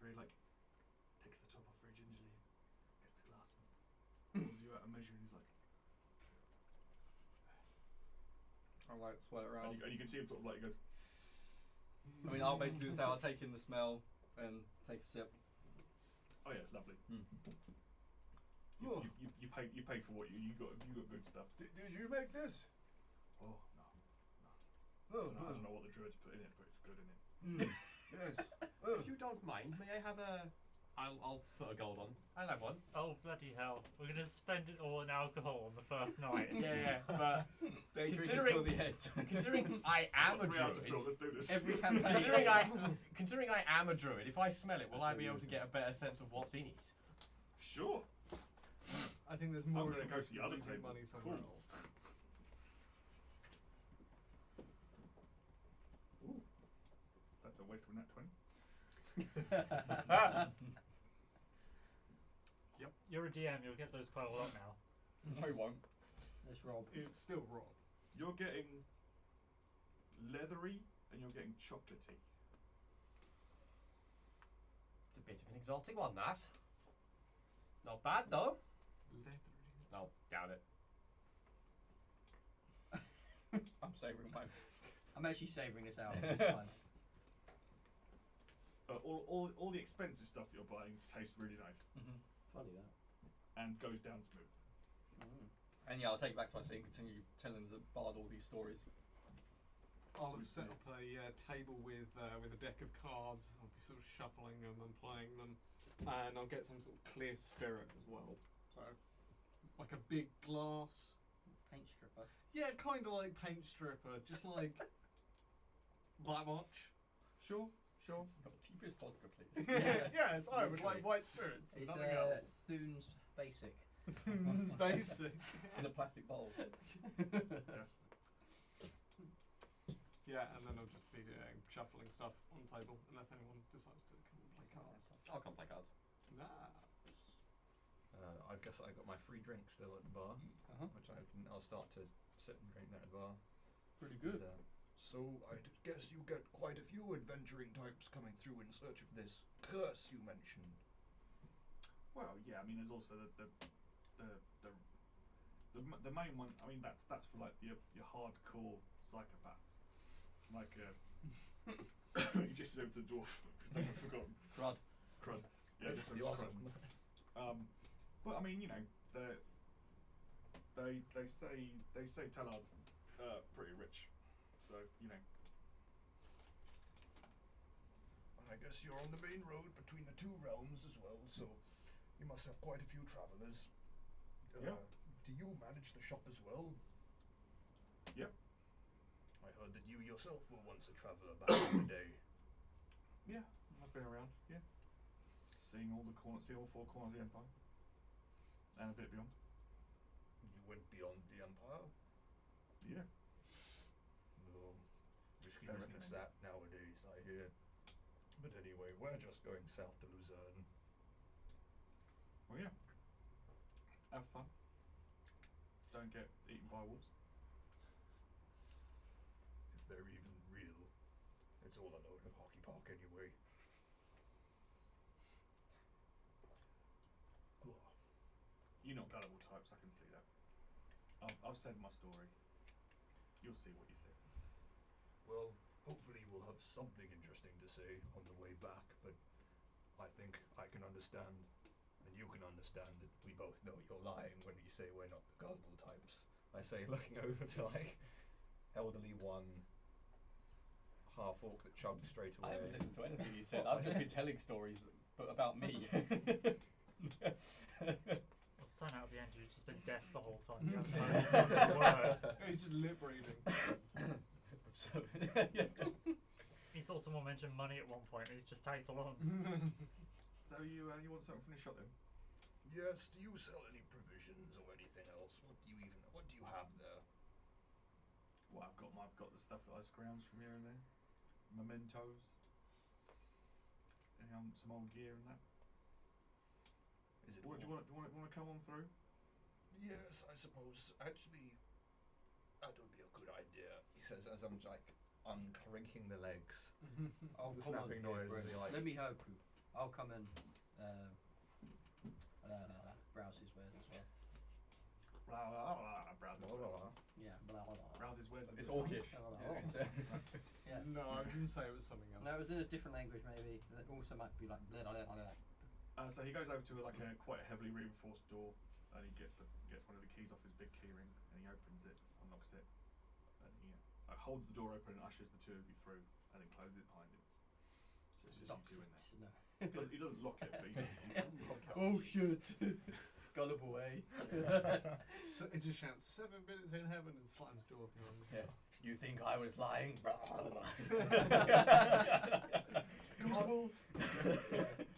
very like takes the top off very gingerly, gets the glass, and pulls you out a measure, and he's like, I like swirl it around. and you can see him sort of like he goes, I mean, I'll basically say I'll take in the smell and take a sip. oh yeah, it's lovely. Hmm. Oh. You pay for what you got good stuff. Did you make this? Oh no, Oh, I don't know what the Druids put in it, but it's good in it. Yes. Oh. If you don't mind, may I have a... I'll put a gold on. I'll have one. Oh bloody hell! We're gonna spend it all on alcohol on the first night. Yeah, but They drink Considering- until the end. considering I am a Got 3 hours to druid, fill, let's do this. Every campaign. considering I am a druid, if I smell it, will I be able to get a better sense of what's in it? Sure. I think there's I'm more gonna if go we're to the other losing table. money somewhere Cool. else. Ooh, that's a waste of a nat 20. Yep. You're a DM. You'll get those quite a lot now. No, he won't. Let's rob. It's still raw. You're getting leathery and you're getting chocolatey. It's a bit of an exotic one, that. Not bad, though. Leathery. No, doubt it. I'm savouring mine. I'm actually savouring this out. It's fine. All the expensive stuff that you're buying tastes really nice Mm-hmm. Funny that. and goes down smooth. And yeah, I'll take it back to my seat and continue telling the bard all these stories. I'll have set up a table with a deck of cards. I'll be sort of shuffling them and playing them, and I'll get some sort of clear spirit as well. So, like a big glass. Paint stripper. Yeah, kind of like paint stripper, just like that much. Sure. Cheapest vodka, please. Yes, I would like Literally. white spirits. It's Nothing else. Thune's basic. It's basic. In a plastic bowl. Yeah, and then I'll just be shuffling stuff on the table unless anyone decides to come and play cards. I'll come play cards. Nah. I guess I got my free drink still at the bar, Uh-huh. which I'll start to sit and drink there at the bar. Pretty good. And, so I guess you get quite a few adventuring types coming through in search of this curse you mentioned. Well, yeah. I mean, there's also the main one. I mean, that's for like your hardcore psychopaths. Like you just over the dwarf. Whose name I've forgotten. Crud. Crud. Yeah, just the over awesome. Crud. But I mean, you know, they say Talard's pretty rich, so you know. And I guess you're on the main road between the two realms as well, so you must have quite a few travellers. Yeah. Do you manage the shop as well? Yep. I heard that you yourself were once a traveller back in the day. Yeah, I've been around. Yeah, seeing all four corners of the empire, and a bit beyond. You went beyond the empire? Yeah. No. Risky Don't business recommend that nowadays, I hear. But anyway, we're just going south to Luzerne. Well, yeah. Have fun. don't get eaten by wolves? If they're even real, it's all a load of hockey park anyway. You're not gullible types, I can see that. I've said my story. You'll see what you see. Well, hopefully we'll have something interesting to say on the way back, but I think I can understand, and you can understand that we both know you're lying when you say we're not the gullible types. I say, looking over to like elderly one half orc that chugged straight away. I haven't listened to anything you said. I've just been telling stories about me. It'll turn out at the end you've just been deaf the whole time. You haven't heard a word. He's just lip reading. So, yeah. He saw someone mention money at one point and he's just tagged along. So you want something from the shop then? Yes, do you sell any provisions or anything else? What do you have there? Well, I've got the stuff that I scrounge from here and there. Mementos. And some old gear and that. Is it What, do you want to come on through? Yes, I suppose. Actually, that would be a good idea. He says as I'm like uncrinking the legs. Oh, The come on, snapping noise Gabriel. as he, like- Let me help you. I'll come and browse his wares as well. Browse Blah, blah, blah. Yeah, blah blah blah. Browse his wares. It's orcish. Yeah. No, I didn't say it was something else. No, it was in a different language maybe. It also might be like blah, blah, blah, blah. So he goes over to quite a heavily reinforced door, and he gets one of the keys off his big keyring, and he opens it, unlocks it, and he holds the door open and ushers the two of you through, and then closes it behind him. So it's just Locks you two in it, there. no. He doesn't lock it, but he does. Oh shit! Gullible, eh? So it just shouts 7 minutes in heaven and slams the door behind him. Yeah. You think I was lying?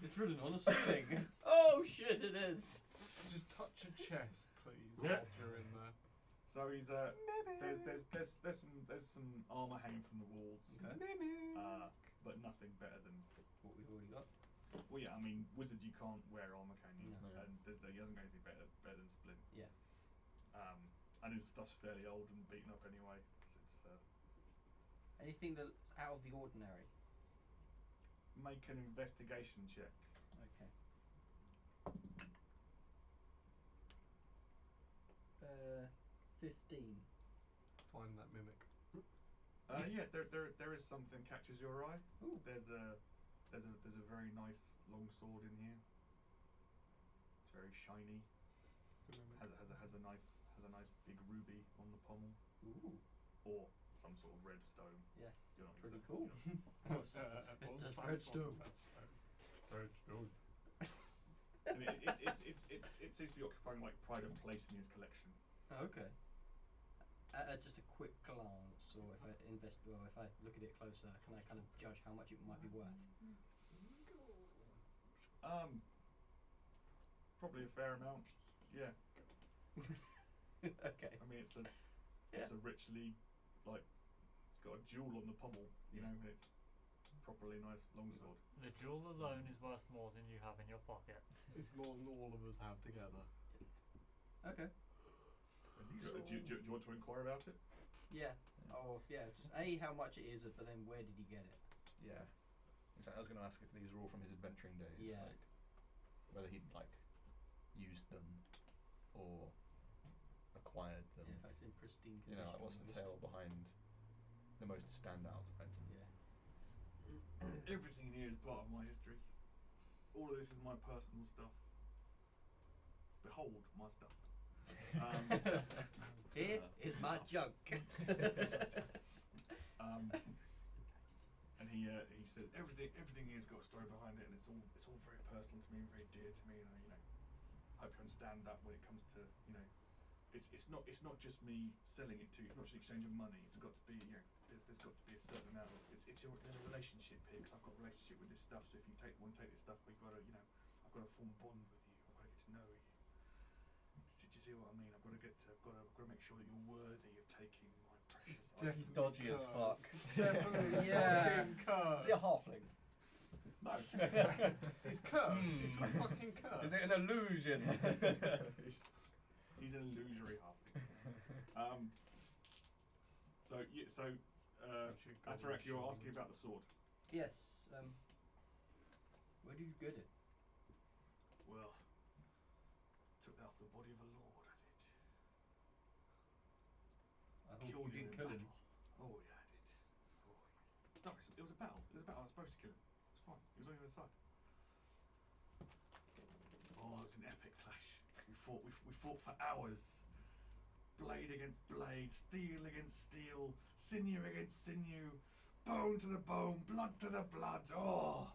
It's written on a ceiling. Oh shit! It is. Just touch a chest, please, whilst you're in there. So he's there's some armor hanging from the walls, Okay. but nothing better than. What we've already got. Well, yeah, I mean, wizard you can't wear armor, can you? No. And he hasn't got anything better than splint. Yeah. And his stuff's fairly old and beaten up anyway. So it's Anything that's out of the ordinary. make an investigation check. Okay. 15. Find that mimic. Yeah, there is something catches your eye. Ooh. There's a very nice long sword in here. It's very shiny. It's a mimic. Has a nice big ruby on the pommel, Ooh. or some sort of red stone. Yeah. You're not Pretty exactly- cool. you're not- Well, just some redstone. sort of redstone. Redstone. I mean, it seems to be occupying like pride and place in his collection. Okay. Just a quick glance, or if I if I look at it closer, can I kind of judge how much it might be worth? Probably a fair amount. Yeah. Okay. I mean, it's a richly it's got a jewel on the pommel, you know, and it's properly nice longsword. The jewel alone is worth more than you have in your pocket. It's more than all of us have together. Okay. And these Do you want to inquire about it? Yeah. Oh, yeah. Just how much it is, but then where did he get it? Yeah. Exactly. I was going to ask if these were all from his adventuring days. Yeah. Like, whether he'd used them or acquired them. Yeah, if it's in pristine You condition. know, like what's the tale behind the most standout item? Yeah. Everything here is part of my history. All of this is my personal stuff. Behold my stuff. Here is my junk. And he says everything here's got a story behind it, and it's all very personal to me and very dear to me, and I hope you understand that when it comes to it's not just me selling it to you. It's not just an exchange of money. It's got to be there's got to be a certain amount of there's a relationship here, because I've got a relationship with this stuff. So if you want to take this stuff, we've got to I've got to form a bond with you. I've got to get to know you. Do you see what I mean? I've got to make sure that you're worthy of taking my precious Definitely items. dodgy as fuck. Definitely Yeah. fucking cursed. Is he a halfling? No. He's cursed. He's fucking cursed. Is it an illusion? He's an illusory halfling. Atarak, you're asking about the sword. Yes. Where did you get it? Well, took that off the body of a lord, I did. I hope you didn't kill him. Oh yeah, I did. Oh, yeah. No, it was a battle. It was a battle. I was supposed to kill him. It's fine. He was on the other side. Oh, it was an epic clash. We fought for hours. Blade against blade, steel against steel, sinew against sinew, bone to the bone, blood to the blood. Oh,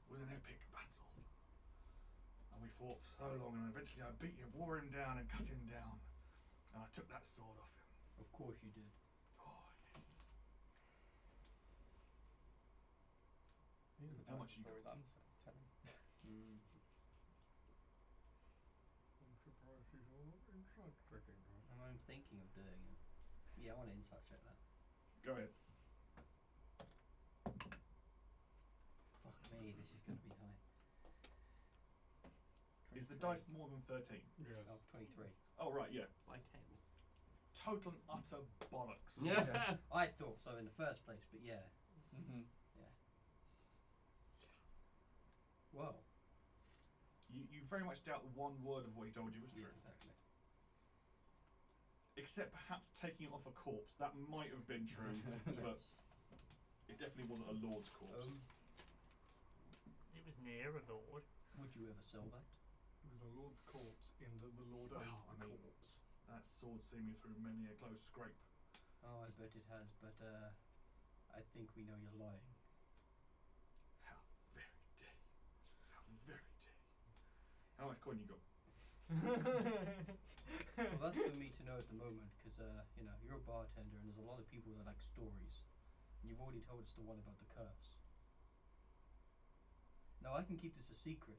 it was an epic battle. And we fought for so long, and eventually I beat him, wore him down, and cut him down. And I took that sword off him. Of course you did. Oh, yes. These are the How types much of you got? stories I'm supposed to tell him. Mm. I'm surprised he's all insight checking. I'm thinking of doing it. Yeah, I want to insight check that. Go ahead. Fuck me, this is going to be high. Is the dice more than 13? Yes. Oh, 23. Oh, right, yeah. By 10. Total and utter bollocks. Yeah. I thought so in the first place, but yeah. Mm-hmm. Yeah. Well, You very much doubt one word of what he told you was yeah, true. exactly. Except perhaps taking it off a corpse. That might have been true, but Yes. it definitely wasn't a lord's corpse. It was near a lord. Would you ever sell that? It was a lord's corpse in the lord Well, owned the I mean- corpse. That sword's seen me through many a close scrape. Oh, I bet it has, but I think we know you're lying. How very dare you. How very dare you. How much coin you got? Well, that's for me to know at the moment, because you know, you're a bartender, and there's a lot of people that like stories. And you've already told us the one about the curse. Now I can keep this a secret,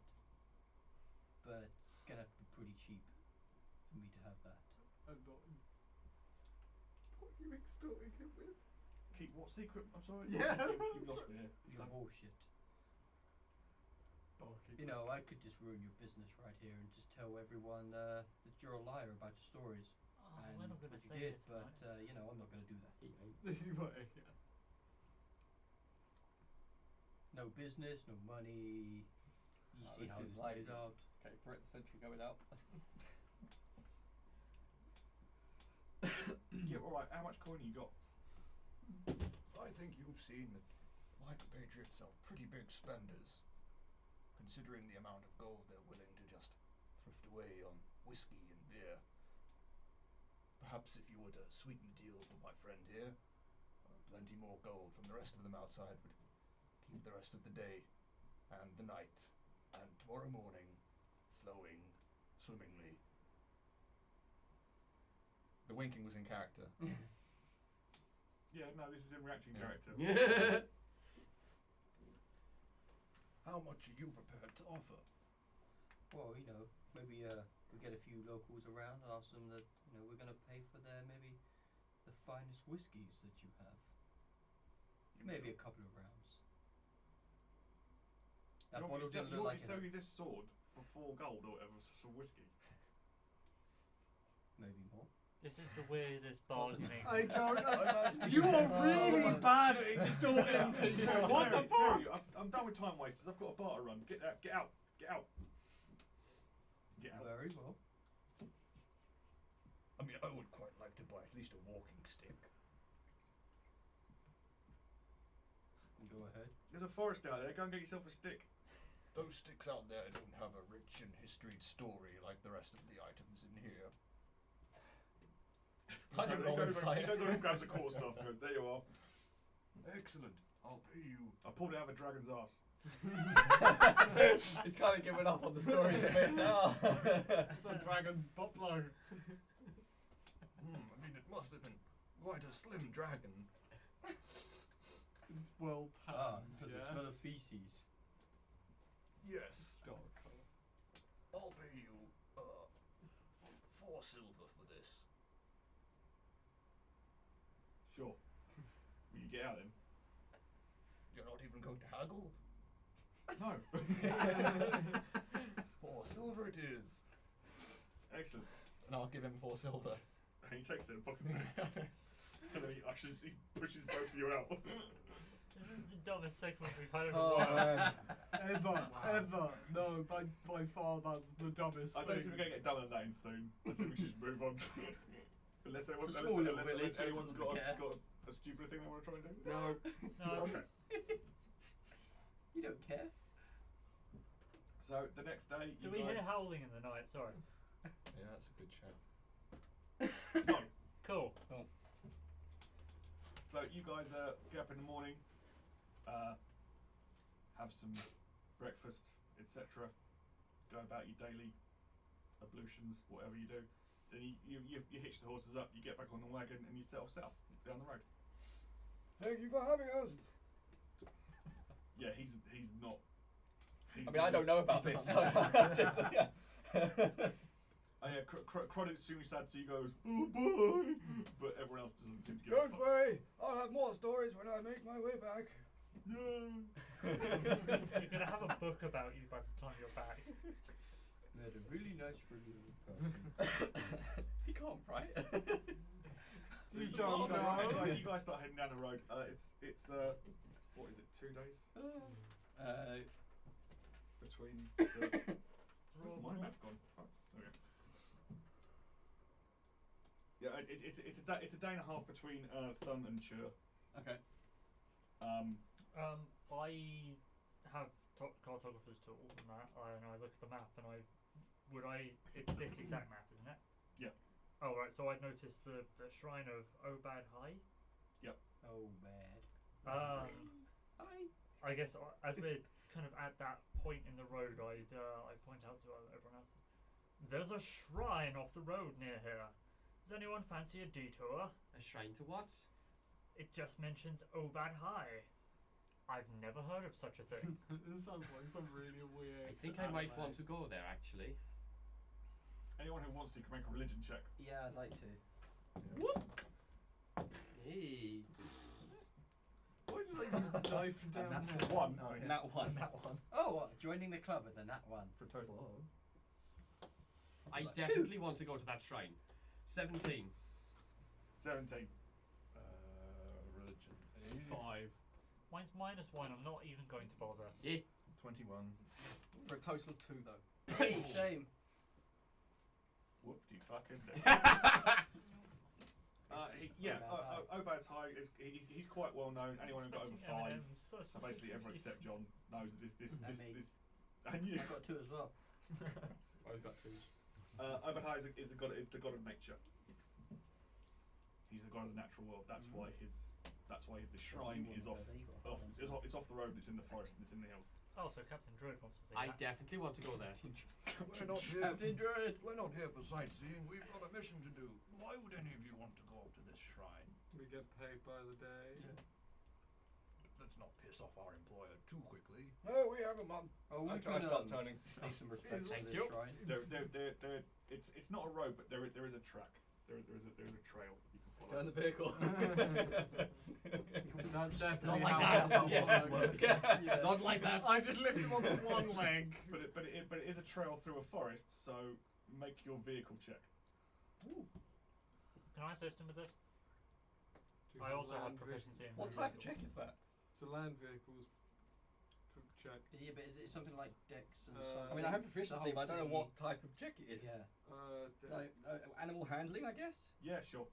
but it's gonna have to be pretty cheap for me to have that. I'm not. What are you extorting him with? Keep what secret? I'm sorry? Yeah. You've lost me here. Your bullshit. Barkeep. You know, I could just ruin your business right here and just tell everyone that you're a liar about your stories. Oh, And we're not going to what stay you here did, but tonight. you know, I'm not going to do that. This is what. Yeah. No business, no money. You Oh, see this how is this like- plays out. Okay, threat the century go without. Yeah, alright. How much coin you got? I think you've seen that my compatriots are pretty big spenders, considering the amount of gold they're willing to just thrift away on whiskey and beer. Perhaps if you were to sweeten the deal for my friend here, plenty more gold from the rest of them outside would keep the rest of the day and the night and tomorrow morning flowing swimmingly. The winking was in character. Yeah, no, this is in reacting Yeah. character. Yeah. How much are you prepared to offer? Well, you know, maybe we get a few locals around and ask them that, you know, we're going to pay for their maybe the finest whiskies that you have. Maybe a couple of rounds. That bottle didn't look like you sell you this sword for 4 gold or whatever for whiskey. maybe more. This is the weirdest bargaining. I don't know. asking You are you. really Oh, bad at Get extorting out. people. What the fuck? I'm done with time wasters. I've got a bar to run. Get out. Get out. Get out. Get out. Very well. I mean, I would quite like to buy at least a walking stick. Go ahead. There's a forest out there. Go and get yourself a stick. Those sticks out there don't have a rich and historied story like the rest of the items in here. I didn't roll insight. He goes over and grabs a quarter staff and goes, there you are. Excellent. I'll pay you. I pulled it out of a dragon's ass. He's kind of giving up on the story a bit now. It's a dragon's butt plug. I mean, it must have been quite a slim dragon. It's well Ah, tanned. because the Yeah. smell of feces. Yes. Dark colour. I'll pay you 4 silver for this. Sure. Will you get out then? You're not even going to haggle? No. 4 silver it is. Excellent. And I'll give him 4 silver. And he takes it and pockets it. And then he pushes both of you out. This is the dumbest segment we've had in a Oh while. man, ever. No, by far that's the dumbest I don't think thing. we're going to get done on that in Thune. I think we should just move on. Unless It's a small little village, so anyone's everyone got would care. a stupid thing they want to try and do. No. No. Okay. You don't care. So the next day, Do you we guys... hear howling in the night? Sorry. Yeah, that's a good shout. No. Cool. So you guys get up in the morning, have some breakfast, etc. Go about your daily ablutions, whatever you do. Then you hitch the horses up, you get back on the wagon, and you set off south down the road. Thank you for having us. Yeah, he's not. I mean, I don't know about this, so I'm just, yeah. Oh yeah, Croddick's extremely sad, so he goes, oh boy, but everyone else doesn't seem to give a Don't fuck. worry, I'll have more stories when I make my way back. You're gonna have a book about you by the time you're back. Met a really nice friendly person. He can't, right? So You don't know. You guys start heading down the road. It's what is it? 2 days between. My map gone. Oh, okay. Yeah, it's a day and a half between Thun and Chur. Okay. I have cartographer's tools and that, and I look at the map and it's this exact map, isn't it? Yeah. Oh right, so I'd noticed the shrine of Obad High. Oh, bad. Um, Hi. I guess as we're kind of at that point in the road, I point out to everyone else, there's a shrine off the road near here. Does anyone fancy a detour? A shrine to what? It just mentions Obad High. I've never heard of such a thing. This sounds like some really weird. I think I might want to go there actually. Anyone who wants to can make a religion check. Yeah, I'd like to. Hey. Why did I use the die from down And there? that one. Oh, yeah. That one. That one. Oh, joining the club with a nat one. For a total of. I definitely want to go to that shrine. 17. 17. Religion. 5. Mine's -1. I'm not even going to bother. Yeah. 21. For a total of 2, though. Hey, same. Whoop de fucking do. Obad's High is he's quite well known. Anyone who got over 5, so basically everyone except John knows this And me. and you. I got 2 as well. I've got 2. Obad High is the god of nature. He's the god of the natural world. That's why the shrine is off. It's off the road. It's in the forest. And it's in the hills. Oh, so Captain Druid wants to see I that. definitely want to go there. We're not here. Captain Druid. We're not here for sightseeing. We've got a mission to do. Why would any of you want to go up to this shrine? We get paid by the day. Let's not piss off our employer too quickly. Oh, we have a month. Oh, we I can start turning. pay some respect to Thank this you. shrine. It's not a road, but there is a track. There is a trail you can follow. Turn the vehicle. That's definitely like how that. helicopters work. Yeah. Not like that. I just lift him onto one leg. But it is a trail through a forest, so make your vehicle check. Can I assist him with this? Do you I also have land proficiency in What type of check is that? It's a land vehicles check. Yeah, but is it something like Dex and I something? I mean, I have proficiency, but I don't know what type of check it is. Yeah. Like, animal handling, I guess? Yeah, sure.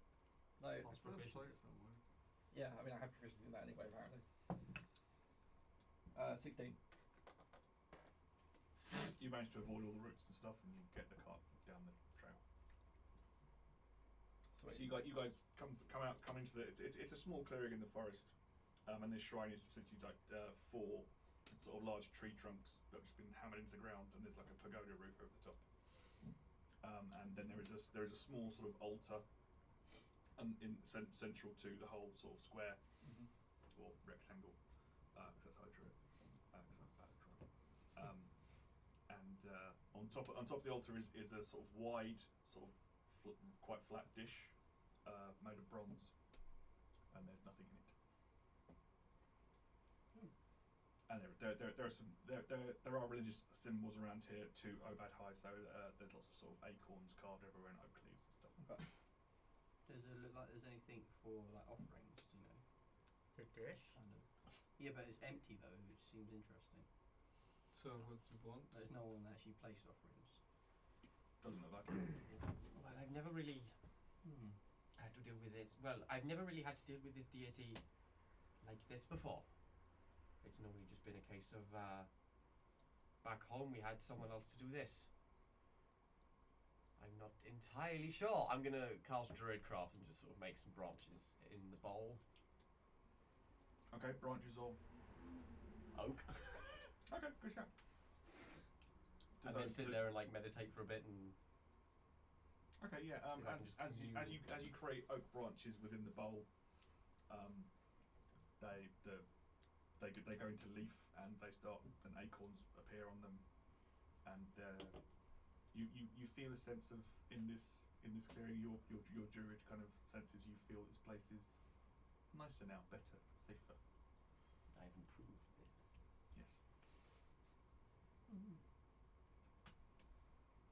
Like, I'll put a site somewhere. yeah, I mean, I have proficiency in that anyway, apparently. 16. You manage to avoid all the routes and stuff, and you get the cart down the trail. So Sweet. you guys come into the. It's a small clearing in the forest, and this shrine is essentially like 4 sort of large tree trunks that have just been hammered into the ground, and there's like a pagoda roof over the top. And then there is a small sort of altar, central to the whole sort of square or rectangle, because that's how I drew it. Because I'm bad at drawing. On top of the altar is a sort of wide, sort of quite flat dish made of bronze, and there's nothing in it. And there are religious symbols around here to Obad High, so there's lots of sort of acorns carved everywhere and oak leaves and stuff. Okay. Does it look like there's anything for like offerings? Do you know? The dish. Kind of. Yeah, but it's empty though, which seems interesting. So what do you want? There's no one actually placed offerings. Doesn't look like it. Well, I've never really had to deal with this. Well, I've never really had to deal with this deity like this before. It's normally just been a case of back home we had someone else to do this. I'm not entirely sure. I'm gonna cast Druidcraft and just sort of make some branches in the bowl. Okay, branches of Oak. Okay, good shout. And then sit there and like meditate for a bit and Okay, yeah. See if I can just As you create oak branches within the bowl, they go into leaf and they start and acorns appear on them, and you feel a sense of in this clearing your druid kind of senses you feel this place is nicer now, better, safer. I've improved this. Yes.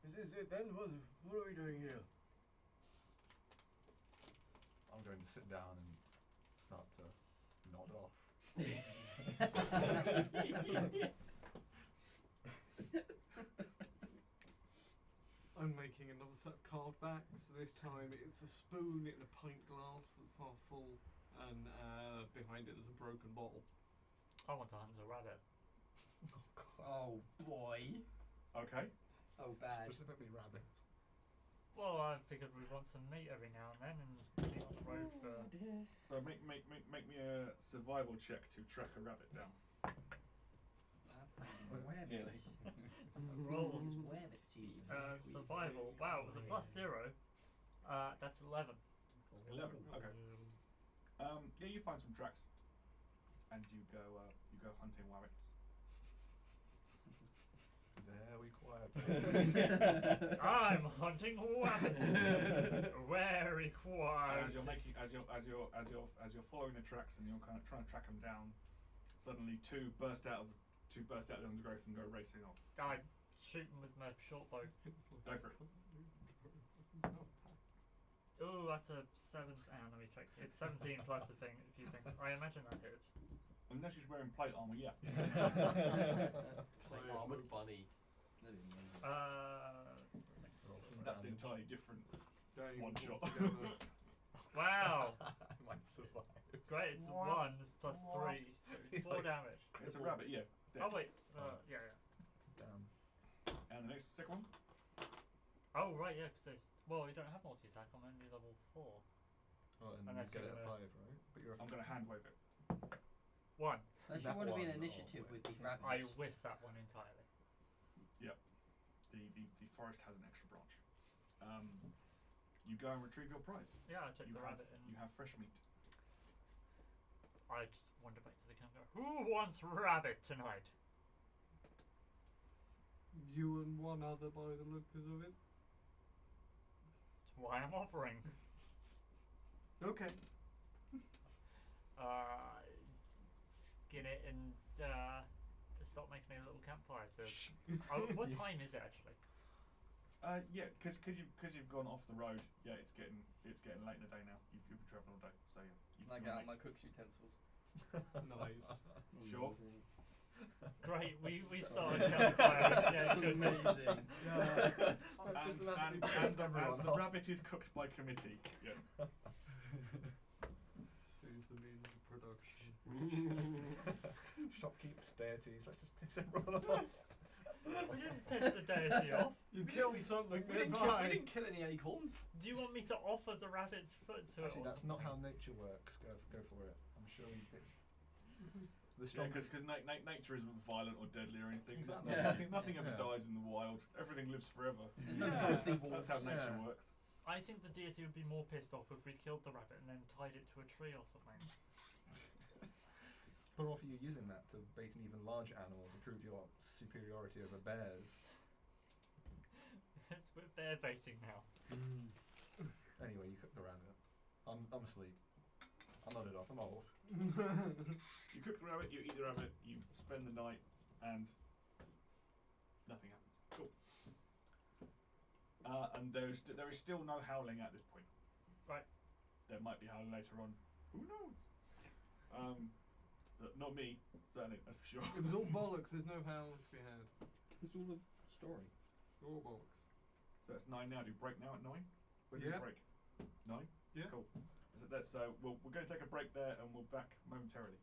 Is this it then? What are we doing here? I'm going to sit down and start to nod off. I'm making another set of card backs. This time it's a spoon in a pint glass that's half full, and behind it there's a broken bottle. I want to hunt a rabbit. Oh boy. Okay. Oh bad. Specifically rabbit. Well, I figured we'd want some meat every now and then, and be on the road for. So make me a survival check to track a rabbit down. Rabbits. Rolls. Rabbits is Survival. Wow, with a +0, that's 11. 11. Okay. Yeah, you find some tracks, and you go hunting rabbits. Very quiet. I'm hunting rabbits. Very quiet. As you're following the tracks and you're kind of trying to track them down, suddenly two burst out of the undergrowth and go racing off. I shoot them with my short bow. Go for it. Ooh, that's a 7. Let me check. It's 17 plus a few things. I imagine that hits. Unless she's wearing plate armor, yeah. Like armored bunny. That's an entirely different one shot. Wow. Might survive. Great, it's 1 plus 3, so 4 damage. It's a rabbit, yeah. Dead. Oh wait, yeah. Damn. And the second one? Oh right, yeah, because well, you don't have multi-attack, I'm only level 4. Oh, and Unless you get it you're at gonna- 5, right? But you're I'm going to hand wave it. 1. Unless you That want to be one, an initiative oh, with these I rabbits. whiff that one entirely. The forest has an extra branch. You go and retrieve your prize. Yeah, I took You the have, rabbit and you have fresh meat. I just wander back to the camp and go, who wants rabbit tonight? You and one other by the lookers of it. That's why I'm offering. Okay. Skin it and stop making a little campfire to. What time is it actually? Yeah, because you've gone off the road. Yeah, it's getting late in the day now. You've been travelling all day, so yeah. I get out my cook's utensils. Nice. Sure. Great, we started campfire. Yeah, good. Amazing. That's And the rabbit is cooked by committee. Yes. This is the means of production. Shopkeepers, deities, let's just piss everyone off. We didn't piss the deity off. You killed something We nearby. didn't kill any acorns. Do you want me to offer the rabbit's foot to Actually, it? that's not how nature works. Go for it. I'm sure you did. The Yeah, strongest. because nature isn't violent or deadly or anything. Exactly. Yeah. Nothing ever Yeah. dies in the wild. Everything lives forever. There's no Yeah. ghostly That's how wolves. nature Yeah. works. I think the deity would be more pissed off if we killed the rabbit and then tied it to a tree or something. But off you using that to bait an even larger animal to prove your superiority over bears. Yes, we're bear baiting now. Anyway, you cook the rabbit. I'm asleep. I nodded off. I'm old. You cook the rabbit, you eat the rabbit, you spend the night, and nothing happens. Cool. And there is still no howling at this point. Right. there might be howling later on. Who knows? Not me, certainly, that's for sure. It was all bollocks. There's no hell to be had. It's all a story. All bollocks. So it's 9 now. Do you break now at 9? When do Yeah. you break? 9? Yeah. Cool. So let's we're going to take a break there, and we'll back momentarily.